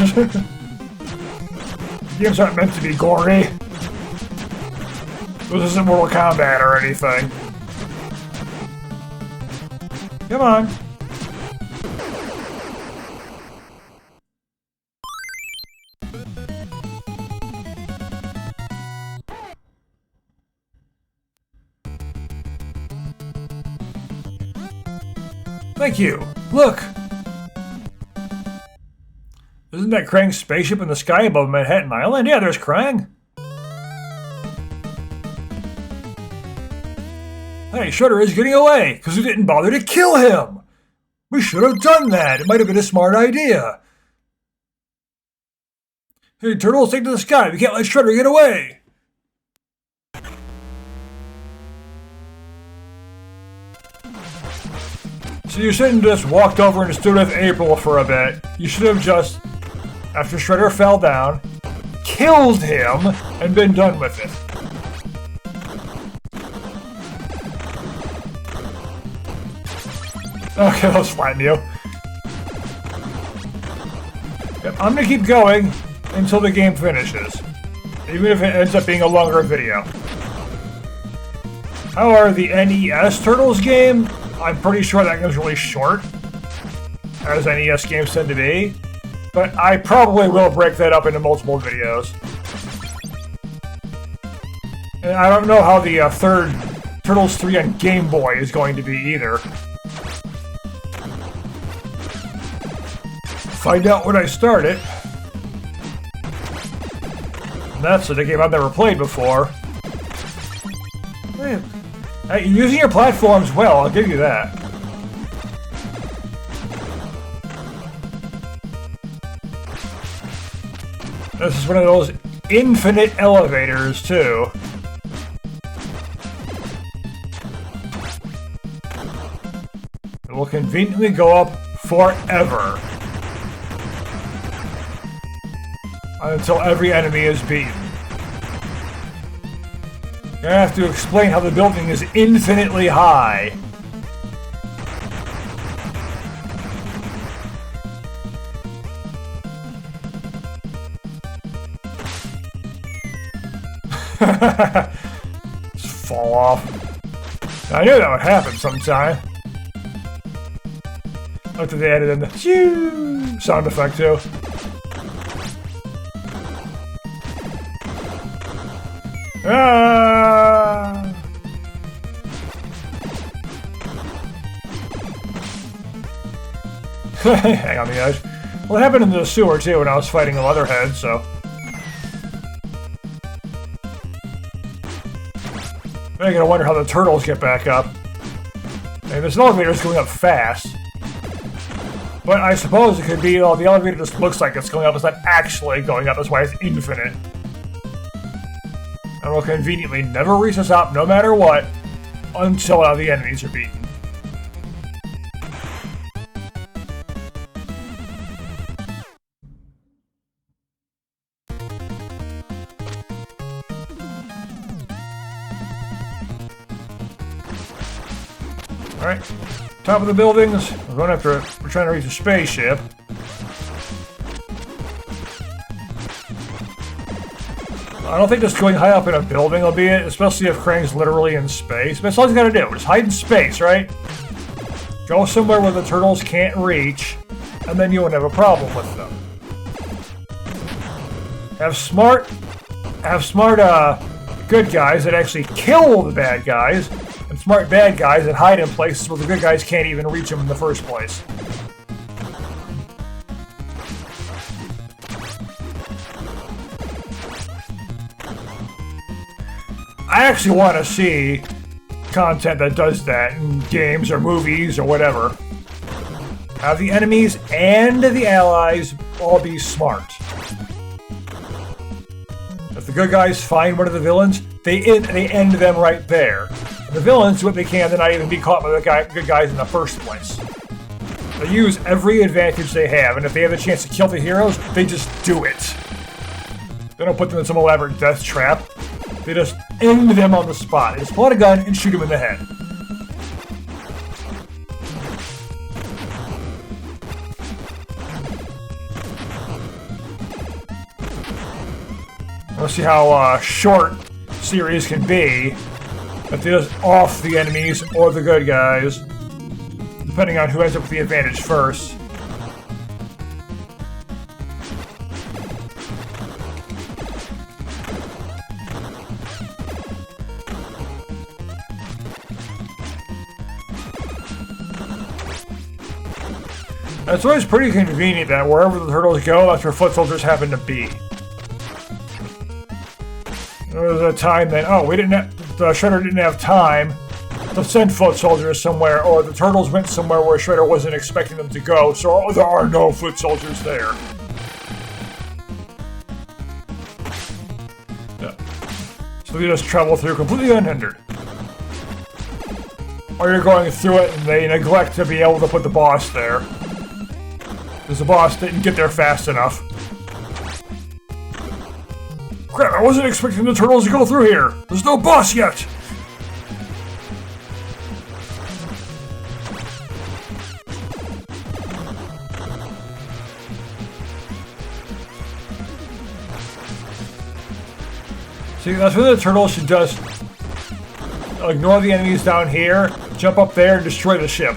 Games aren't meant to be gory. This isn't Mortal Kombat or anything. Come on. Thank you. Look. Isn't that Krang's spaceship in the sky above Manhattan Island? Yeah, there's Krang. Hey, Shredder is getting away, because we didn't bother to kill him! We should have done that! It might have been a smart idea! Hey, Turtles, take to the sky! We can't let Shredder get away! So you shouldn't have just walked over and stood with April for a bit. You should have just, after Shredder fell down, killed him, and been done with it. Okay, let's flatten you. Yep, I'm gonna keep going until the game finishes. Even if it ends up being a longer video. However, the NES Turtles game, I'm pretty sure that game's really short. As NES games tend to be. But I probably will break that up into multiple videos. And I don't know how the third Turtles 3 on Game Boy is going to be either. Find out when I start it. And that's a game I've never played before. Hey, you're using your platforms well, I'll give you that. This is one of those infinite elevators, too. It will conveniently go up forever. Until every enemy is beaten. You're gonna have to explain how the building is infinitely high. Just fall off. I knew that would happen sometime. Look at the added in the shoo sound effect too. Ah! Hang on the edge. Well, it happened in the sewer too when I was fighting a Leatherhead, so. Now you're gonna wonder how the turtles get back up. I mean, this elevator is going up fast. But I suppose it could be, oh, the elevator just looks like it's going up, it's not actually going up, that's why it's infinite. And will conveniently never reach the top, no matter what, until all the enemies are beaten. Alright, top of the buildings. We're going after it. We're trying to reach a spaceship. I don't think just going high up in a building will be it, especially if Krang's literally in space. But that's all he's got to do. Just hide in space, right? Go somewhere where the turtles can't reach, and then you won't have a problem with them. Have smart good guys that actually kill the bad guys, and smart bad guys that hide in places where the good guys can't even reach them in the first place. I actually want to see content that does that in games or movies or whatever. Have the enemies and the allies all be smart. If the good guys find one of the villains, they end them right there. The villains do what they can to not even be caught by the good guys in the first place. They use every advantage they have, and if they have a chance to kill the heroes, they just do it. They don't put them in some elaborate death trap. They just end them on the spot. They just pull out a gun and shoot them in the head. Let's see how short series can be if they just off the enemies or the good guys, depending on who ends up with the advantage first. It's always pretty convenient that wherever the turtles go, that's where foot soldiers happen to be. There was a time that, the Shredder didn't have time to send foot soldiers somewhere, or the turtles went somewhere where Shredder wasn't expecting them to go, so there are no foot soldiers there. Yeah. So they just travel through completely unhindered. Or you're going through it and they neglect to be able to put the boss there. Because the boss didn't get there fast enough. Crap, I wasn't expecting the turtles to go through here! There's no boss yet! See, that's what the turtles should just ignore the enemies down here, jump up there, and destroy the ship.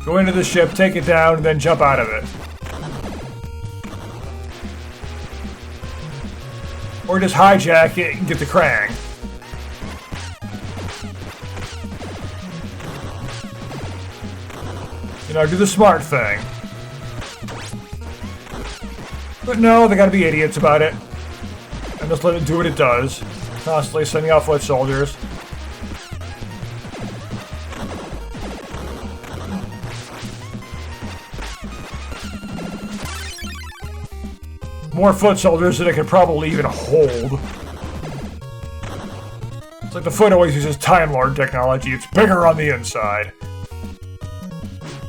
Go into the ship, take it down, and then jump out of it. Or just hijack it and get the Krang. You know, do the smart thing. But no, they gotta be idiots about it. And just let it do what it does. Constantly sending out foot soldiers. More foot soldiers than it could probably even hold. It's like the foot always uses Time Lord technology. It's bigger on the inside.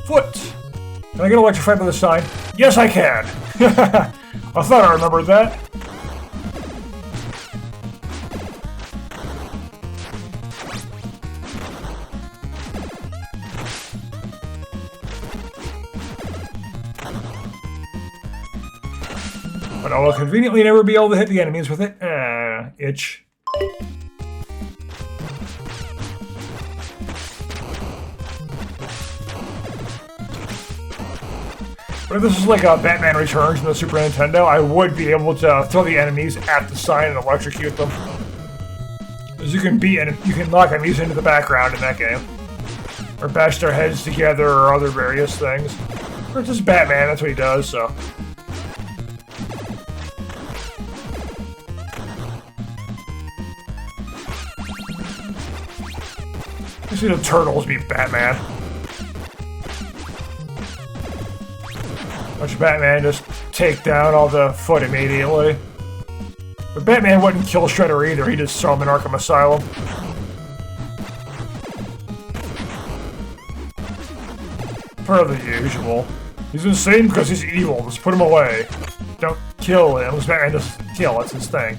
Foot! Can I get electrified by the sign? Yes, I can! I thought I remembered that. But I will conveniently never be able to hit the enemies with it. Itch. But if this is like a Batman Returns in the Super Nintendo, I would be able to throw the enemies at the sign and electrocute them. Because you can knock enemies into the background in that game. Or bash their heads together or other various things. Or it's just Batman, that's what he does, so. You see the Turtles beat Batman. Watch Batman just take down all the foot immediately. But Batman wouldn't kill Shredder either, he just throw him in Arkham Asylum. Per the usual. He's insane because he's evil, just put him away. Don't kill him, Batman doesn't kill, that's his thing.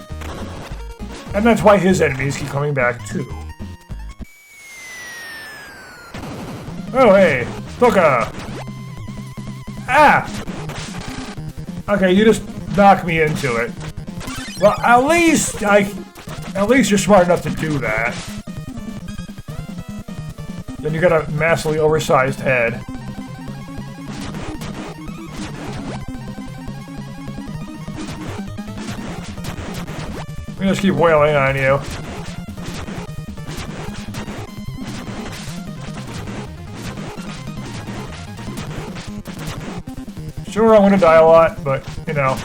And that's why his enemies keep coming back too. Oh hey, Toka! Ah! Okay, you just knock me into it. Well, at least you're smart enough to do that. Then you got a massively oversized head. I'm gonna just keep wailing on you. Sure, I'm gonna die a lot, but, you know.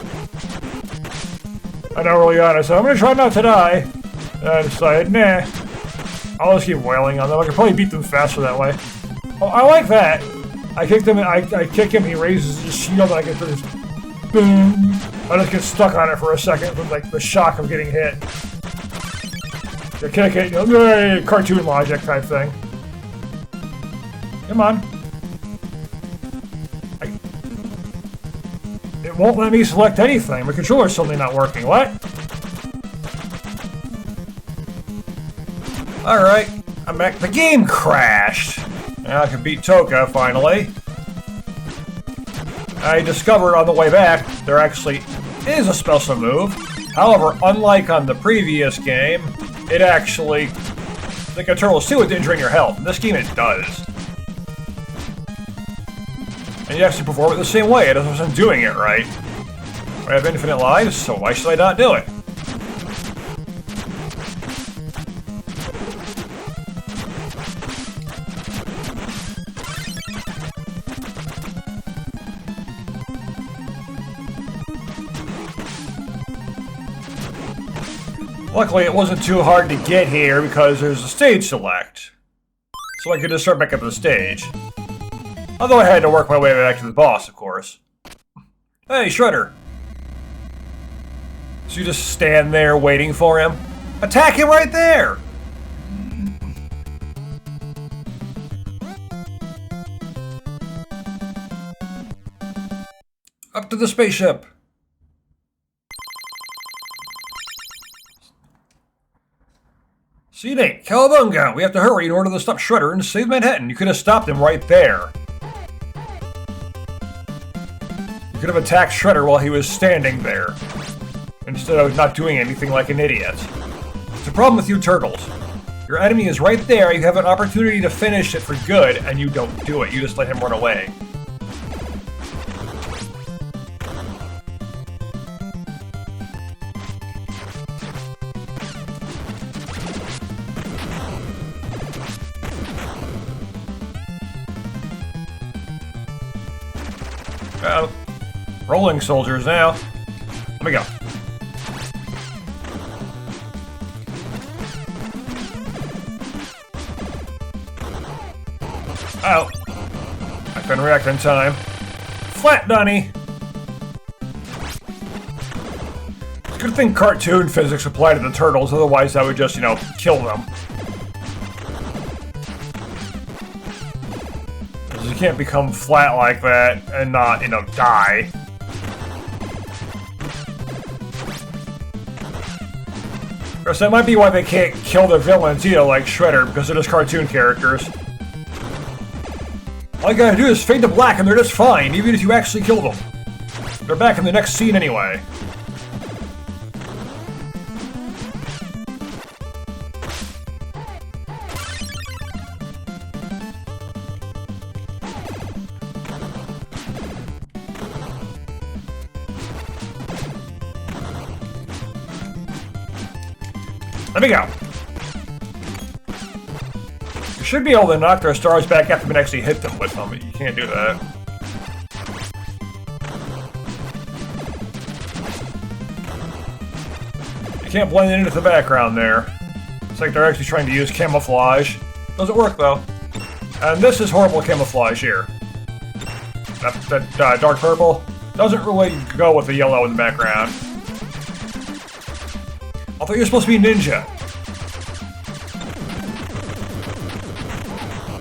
I know early on I said, I'm gonna try not to die. And I decided, nah. I'll just keep wailing on them. I could probably beat them faster that way. Oh, I like that. I kick him, I kick him, he raises his shield, and I get this boom. I just get stuck on it for a second from, like, the shock of getting hit. You kick it, you know, cartoon logic type thing. Come on. It won't let me select anything. My controller's suddenly not working. What? Alright, I'm back. The game crashed. Now I can beat Toka, finally. I discovered on the way back, there actually is a special move. However, unlike on the previous game, it actually... Like a Turtles 2, it didn't drain your health. In this game, it does. And you actually perform it the same way. It wasn't doing it right. I have infinite lives, so why should I not do it? Luckily, it wasn't too hard to get here because there's a stage select. So I could just start back up the stage. Although I had to work my way back to the boss, of course. Hey, Shredder! So you just stand there waiting for him? Attack him right there! Up to the spaceship! Scene 8, Cowabunga! We have to hurry in order to stop Shredder and save Manhattan. You could have stopped him right there. You could have attacked Shredder while he was standing there, instead of not doing anything like an idiot. It's a problem with you Turtles. Your enemy is right there, you have an opportunity to finish it for good, and you don't do it. You just let him run away. Uh-oh. Rolling soldiers now. Let me go. Oh. I couldn't react in time. Flat Dunny! It's a good thing cartoon physics apply to the Turtles, otherwise I would just, you know, kill them. Because you can't become flat like that and not, you know, die. Of course, that might be why they can't kill their villains either, like Shredder, because they're just cartoon characters. All you gotta do is fade to black and they're just fine, even if you actually kill them. They're back in the next scene anyway. Let me go. You should be able to knock their stars back after you actually hit them with them, but you can't do that. You can't blend it into the background there. It's like they're actually trying to use camouflage. Doesn't work though. And this is horrible camouflage here. That dark purple doesn't really go with the yellow in the background. I thought you were supposed to be ninja.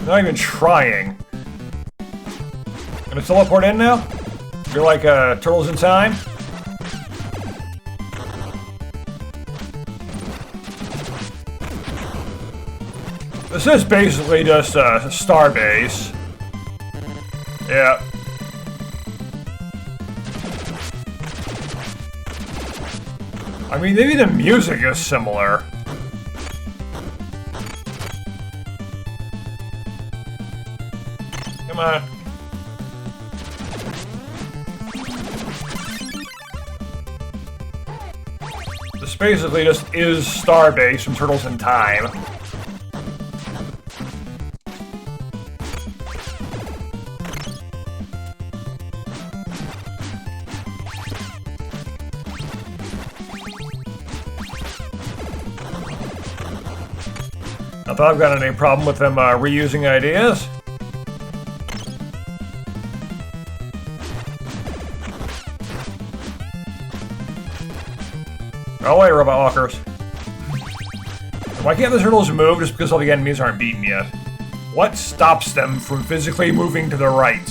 Not even trying. Gonna teleport in now? You're like Turtles in Time? This is basically just a starbase. Yeah. I mean, maybe the music is similar. Come on. This basically just is Starbase from Turtles in Time. Not that I've got any problem with them reusing ideas. Go away, robot walkers. Why can't the turtles move just because all the enemies aren't beaten yet? What stops them from physically moving to the right?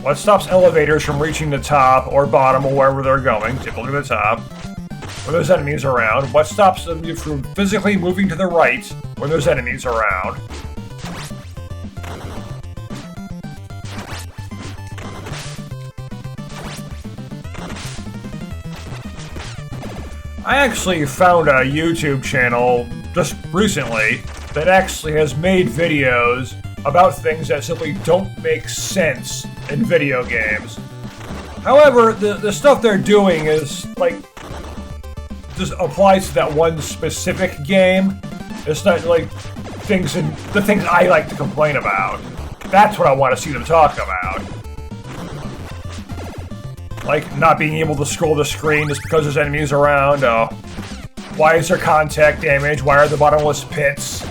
What stops elevators from reaching the top or bottom or wherever they're going? Typically the top. When there's enemies around. What stops them from physically moving to the right when there's enemies around? I actually found a YouTube channel just recently that actually has made videos about things that simply don't make sense in video games. However, the stuff they're doing is, like, just applies to that one specific game. It's not, like, the things I like to complain about. That's what I want to see them talk about. Like, not being able to scroll the screen just because there's enemies around. Why is there contact damage? Why are there bottomless pits?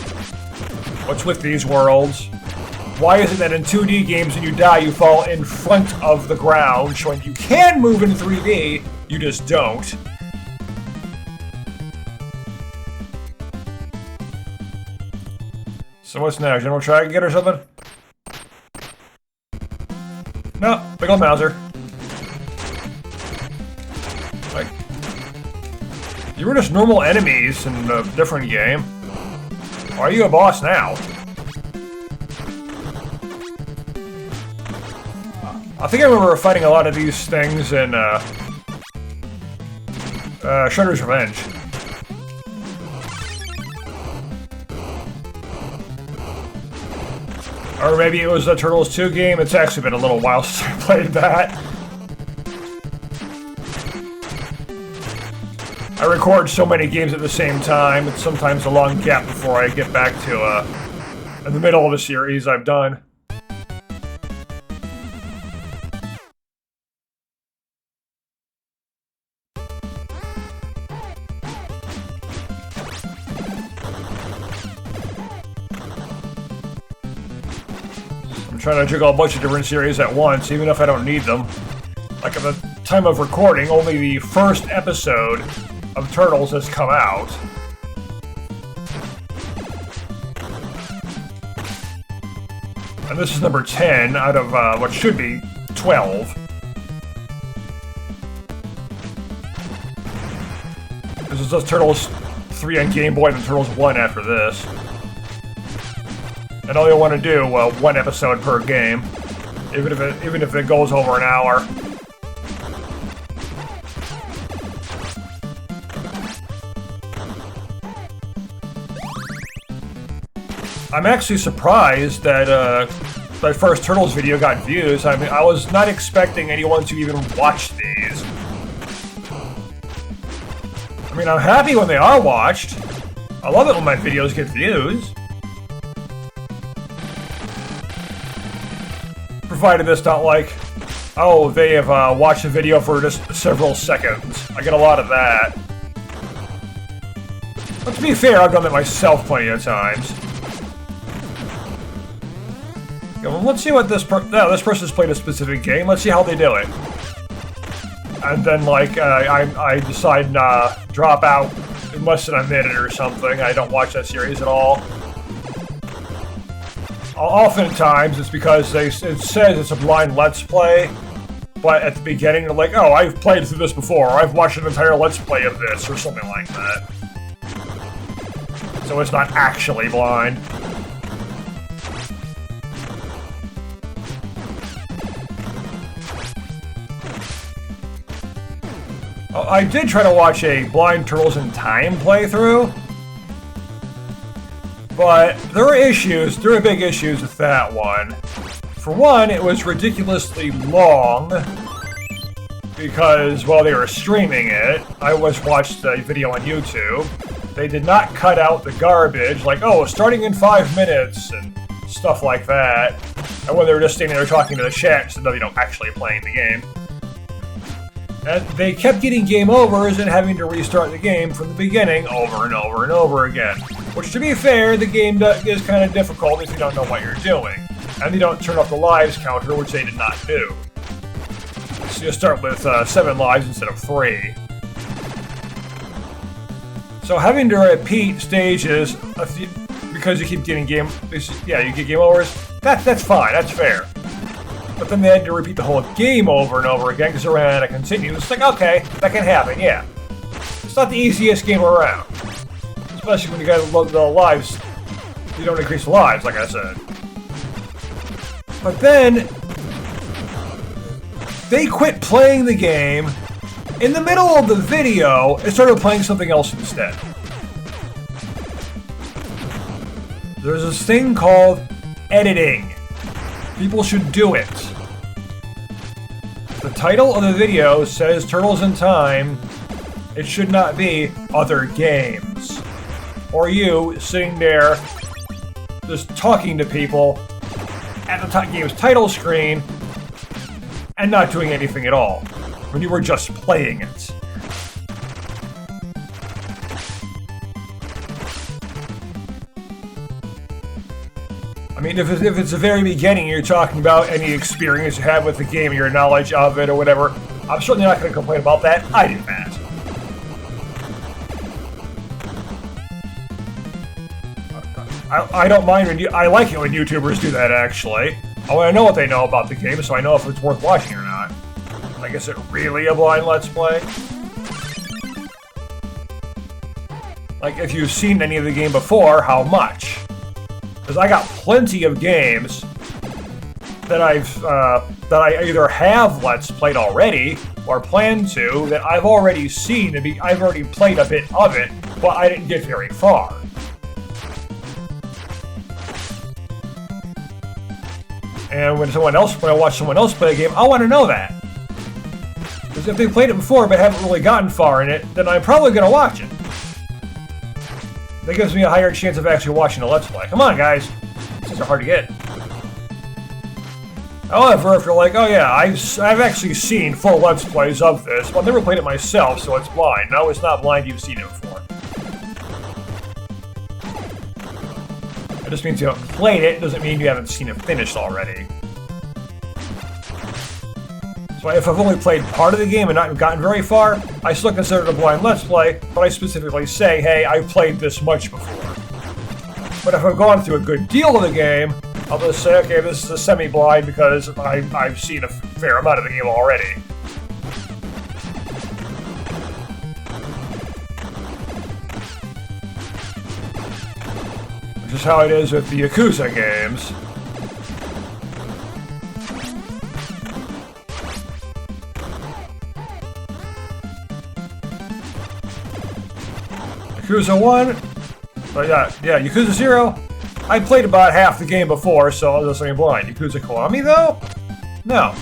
What's with these worlds? Why is it that in 2D games when you die, you fall in front of the ground, showing you can move in 3D, you just don't? So what's next? You want to try and get or something? No, big old Mauser. Like, you were just normal enemies in a different game. Why are you a boss now? I think I remember fighting a lot of these things in Shredder's Revenge. Or maybe it was a Turtles 2 game. It's actually been a little while since I played that. I record so many games at the same time, it's sometimes a long gap before I get back to in the middle of a series I've done. I'm trying to juggle a bunch of different series at once, even if I don't need them. Like at the time of recording, only the first episode of Turtles has come out. And this is number 10 out of what should be 12. This is just Turtles 3 on Game Boy and Turtles 1 after this. And all you want to do, one episode per game, even if it goes over an hour. I'm actually surprised that my first Turtles video got views. I mean, I was not expecting anyone to even watch these. I mean, I'm happy when they are watched. I love it when my videos get views. Provided it's not like, oh, they have watched the video for just several seconds. I get a lot of that. But to be fair, I've done that myself plenty of times. Yeah, well, let's see what this person's played a specific game. Let's see how they do it. And then, like, I decide drop out in less than a minute or something. I don't watch that series at all. Oftentimes, it's because it says it's a blind Let's Play, but at the beginning, they're like, oh, I've played through this before, or I've watched an entire Let's Play of this, or something like that. So it's not actually blind. I did try to watch a blind Turtles in Time playthrough, but there were big issues with that one. For one, it was ridiculously long, because while they were streaming it, I watched the video on YouTube. They did not cut out the garbage, like, oh, starting in 5 minutes, and stuff like that. And when they were just standing there talking to the chat, instead of, actually playing the game. And they kept getting game overs and having to restart the game from the beginning over and over and over again. Which, to be fair, the game is kind of difficult if you don't know what you're doing. And you don't turn off the lives counter, which they did not do. So you start with 7 lives instead of 3. So having to repeat stages because you keep getting you get game overs, that's fine, that's fair. But then they had to repeat the whole game over and over again because they ran out of continues. It's like, okay, that can happen, yeah. It's not the easiest game around. Especially when you got the lives, you don't increase the lives, like I said. But then, they quit playing the game in the middle of the video and started playing something else instead. There's this thing called editing. People should do it. The title of the video says Turtles in Time. It should not be other games. Or you sitting there just talking to people at the game's title screen and not doing anything at all when you were just playing it. I mean, if it's the very beginning, you're talking about any experience you have with the game, your knowledge of it, or whatever, I'm certainly not going to complain about that. I did that. I don't mind when I like it when YouTubers do that, actually. I want to know what they know about the game, so I know if it's worth watching or not. Like, is it really a blind Let's Play? Like, if you've seen any of the game before, how much? Because I got plenty of games that that I either have Let's Played already or plan to that I've already seen and I've already played a bit of it, but I didn't get very far. And when I watch someone else play a game, I want to know that. Because if they played it before but haven't really gotten far in it, then I'm probably going to watch it. That gives me a higher chance of actually watching a Let's Play. Come on, guys. These are hard to get. However, if you're like, oh yeah, I've actually seen full Let's Plays of this, but I've never played it myself, so it's blind. No, it's not blind, you've seen it before. It just means you haven't played it, doesn't mean you haven't seen it finished already. So if I've only played part of the game and not gotten very far, I still consider it a blind Let's Play, but I specifically say, hey, I've played this much before. But if I've gone through a good deal of the game, I'll just say, okay, this is a semi-blind because I've seen a fair amount of the game already. Which is how it is with the Yakuza games. Yakuza 1, but yeah, Yakuza 0, I played about half the game before, so I was just blind. Yakuza Kiwami, though? No.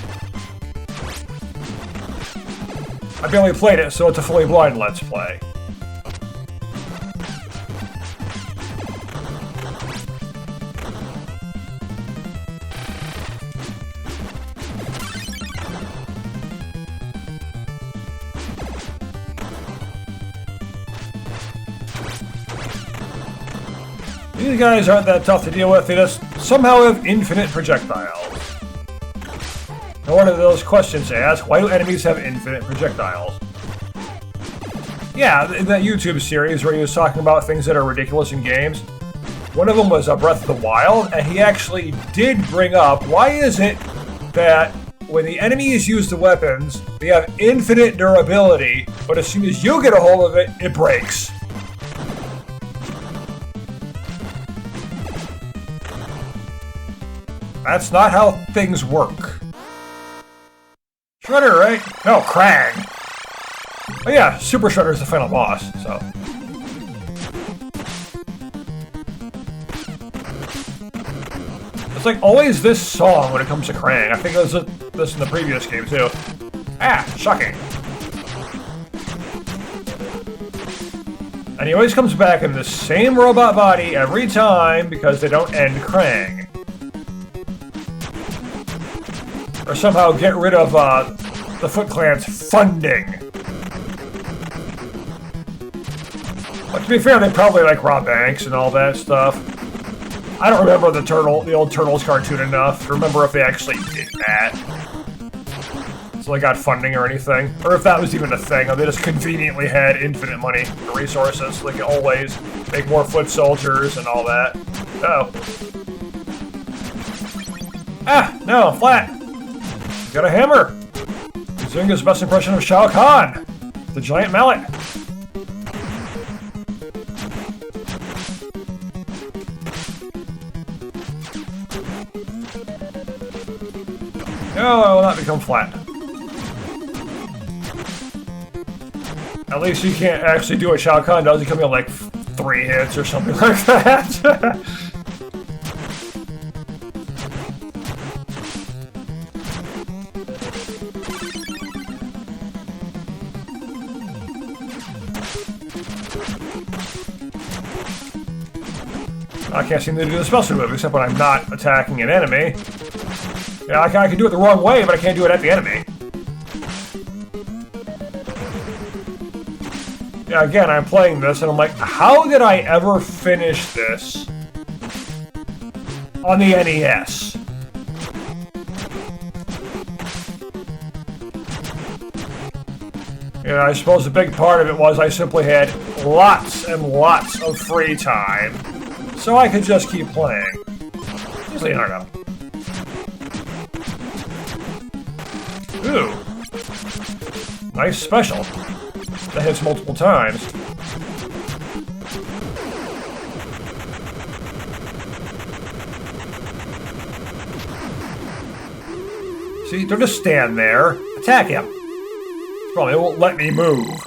I barely played it, so it's a fully blind Let's Play. These guys aren't that tough to deal with, they just somehow have infinite projectiles. Now one of those questions to ask, why do enemies have infinite projectiles? Yeah, in that YouTube series where he was talking about things that are ridiculous in games, one of them was Breath of the Wild, and he actually did bring up, why is it that when the enemies use the weapons, they have infinite durability, but as soon as you get a hold of it, it breaks? That's not how things work. Shredder, right? No, Krang. Oh yeah, Super Shredder is the final boss, so. It's like always this song when it comes to Krang. I think it was this in the previous game too. Ah, shocking. And he always comes back in the same robot body every time because they don't end Krang. Or somehow get rid of the Foot Clan's funding. But to be fair, they probably like rob banks and all that stuff. I don't remember the old Turtles cartoon enough to remember if they actually did that. So they got funding or anything. Or if that was even a thing, or they just conveniently had infinite money and resources. They can always make more foot soldiers and all that. Uh-oh. Ah, no, flat. Got a hammer! He's doing his best impression of Shao Kahn! The giant mallet! No, I will not become flat. At least you can't actually do what Shao Kahn does. He comes in like 3 hits or something like that. I can't seem to do the special move except when I'm not attacking an enemy. Yeah, I can do it the wrong way, but I can't do it at the enemy. Yeah, again, I'm playing this and I'm like, how did I ever finish this on the NES? Yeah, I suppose the big part of it was I simply had lots and lots of free time. So I could just keep playing. Usually, I don't know. Ooh. Nice special. That hits multiple times. See, don't just stand there. Attack him. Probably won't let me move.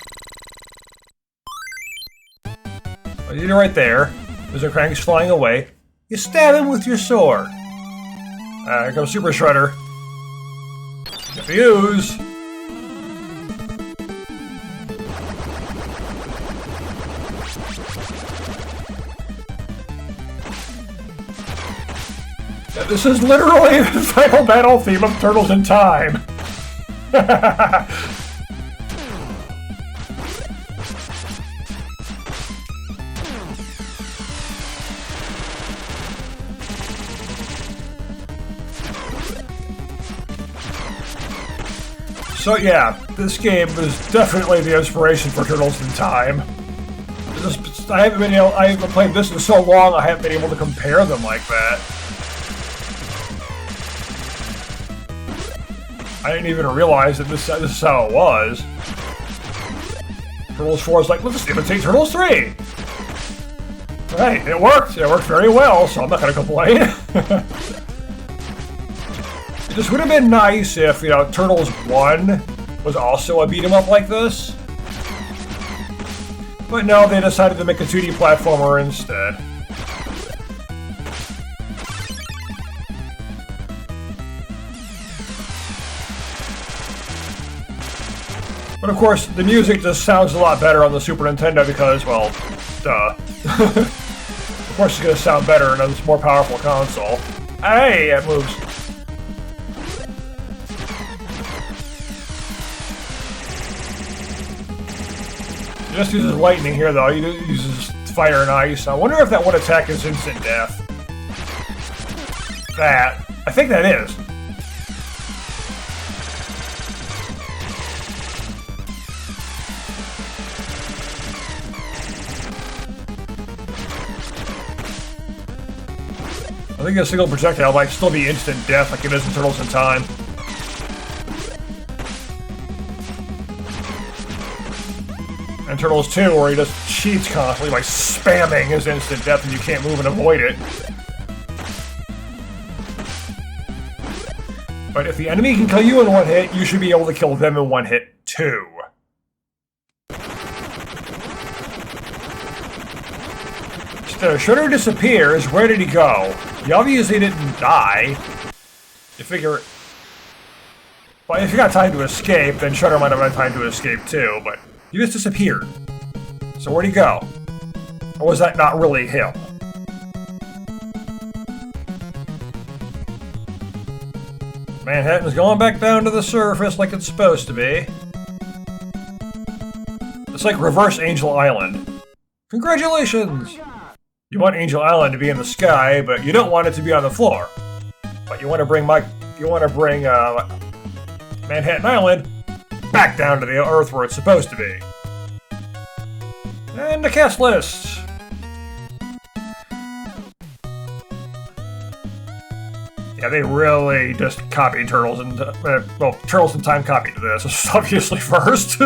Oh, you're right there. As the Krang's flying away, you stab him with your sword. Here comes Super Shredder. Fuse! Yeah, this is literally the final battle theme of Turtles in Time. So yeah, this game was definitely the inspiration for Turtles in Time. I haven't played this in so long, I haven't been able to compare them like that. I didn't even realize that this is how it was. Turtles 4 is like, let's just imitate Turtles 3! Right, it worked! It worked very well, so I'm not gonna complain. This would have been nice if, you know, Turtles 1 was also a beat-em-up like this. But no, they decided to make a 2D platformer instead. But of course, the music just sounds a lot better on the Super Nintendo because, well, duh. Of course it's gonna sound better in a more powerful console. Hey, it moves. He just uses lightning here, though. He uses fire and ice. I wonder if that one attack is instant death. That. I think that is. I think a single projectile might still be instant death like it is in Turtles in Time. And Turtles 2, where he just cheats constantly by spamming his instant death and you can't move and avoid it. But if the enemy can kill you in one hit, you should be able to kill them in one hit too. So Shredder disappears. Where did he go? He obviously didn't die. You figure... Well, if you got time to escape, then Shredder might have had time to escape too, but he just disappeared. So where'd he go? Or was that not really him? Manhattan's going back down to the surface like it's supposed to be. It's like reverse Angel Island. Congratulations! You want Angel Island to be in the sky, but you don't want it to be on the floor. But you want to bring Manhattan Island back down to the Earth where it's supposed to be. And the cast list. Yeah, they really just copied Turtles and Turtles in Time copied this, obviously first.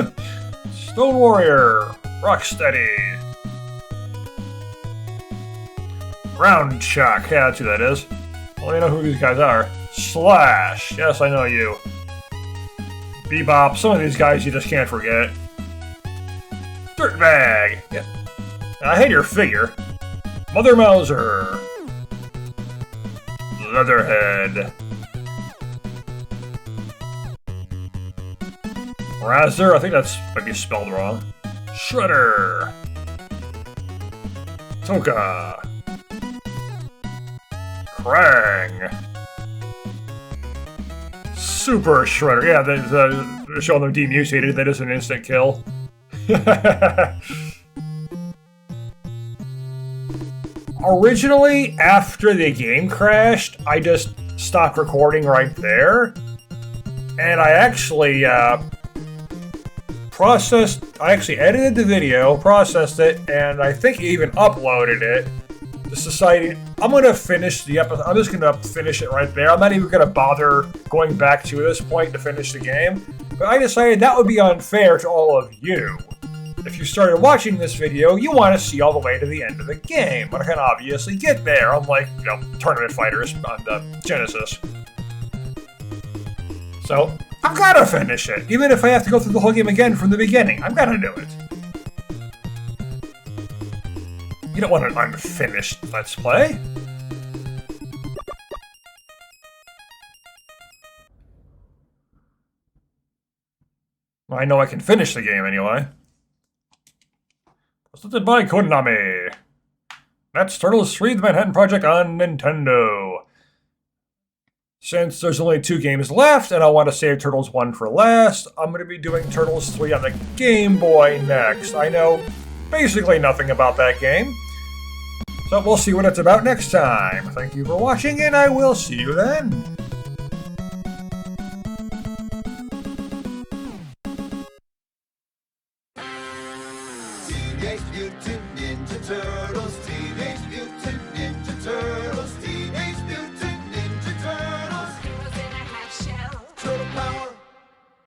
Stone Warrior, Rocksteady. Ground Shock, yeah, that's who that is. Well, you know who these guys are. Slash, yes, I know you. Bebop, some of these guys you just can't forget. Dirtbag, yeah. I hate your figure. Mother Mouser. Leatherhead. Razzer, I think that's might be spelled wrong. Shredder. Toka. Krang. Super Shredder. Yeah, they're showing them demutated. That is an instant kill. Originally, after the game crashed, I just stopped recording right there. And I actually edited the video, processed it, and I think even uploaded it. Just deciding I'm gonna finish the episode. I'm just gonna finish it right there. I'm not even gonna bother going back to this point to finish the game. But I decided that would be unfair to all of you. If you started watching this video, you want to see all the way to the end of the game, but I can obviously get there, unlike, you know, tournament fighters on the Genesis. So, I've gotta finish it, even if I have to go through the whole game again from the beginning. I've gotta do it. You don't want an unfinished Let's Play. Well, I know I can finish the game anyway. Presented by Konami. That's Turtles 3: The Manhattan Project on Nintendo. Since there's only 2 games left, and I want to save Turtles 1 for last, I'm going to be doing Turtles 3 on the Game Boy next. I know basically nothing about that game, so we'll see what it's about next time. Thank you for watching, and I will see you then. Teenage Mutant Ninja Turtles, Teenage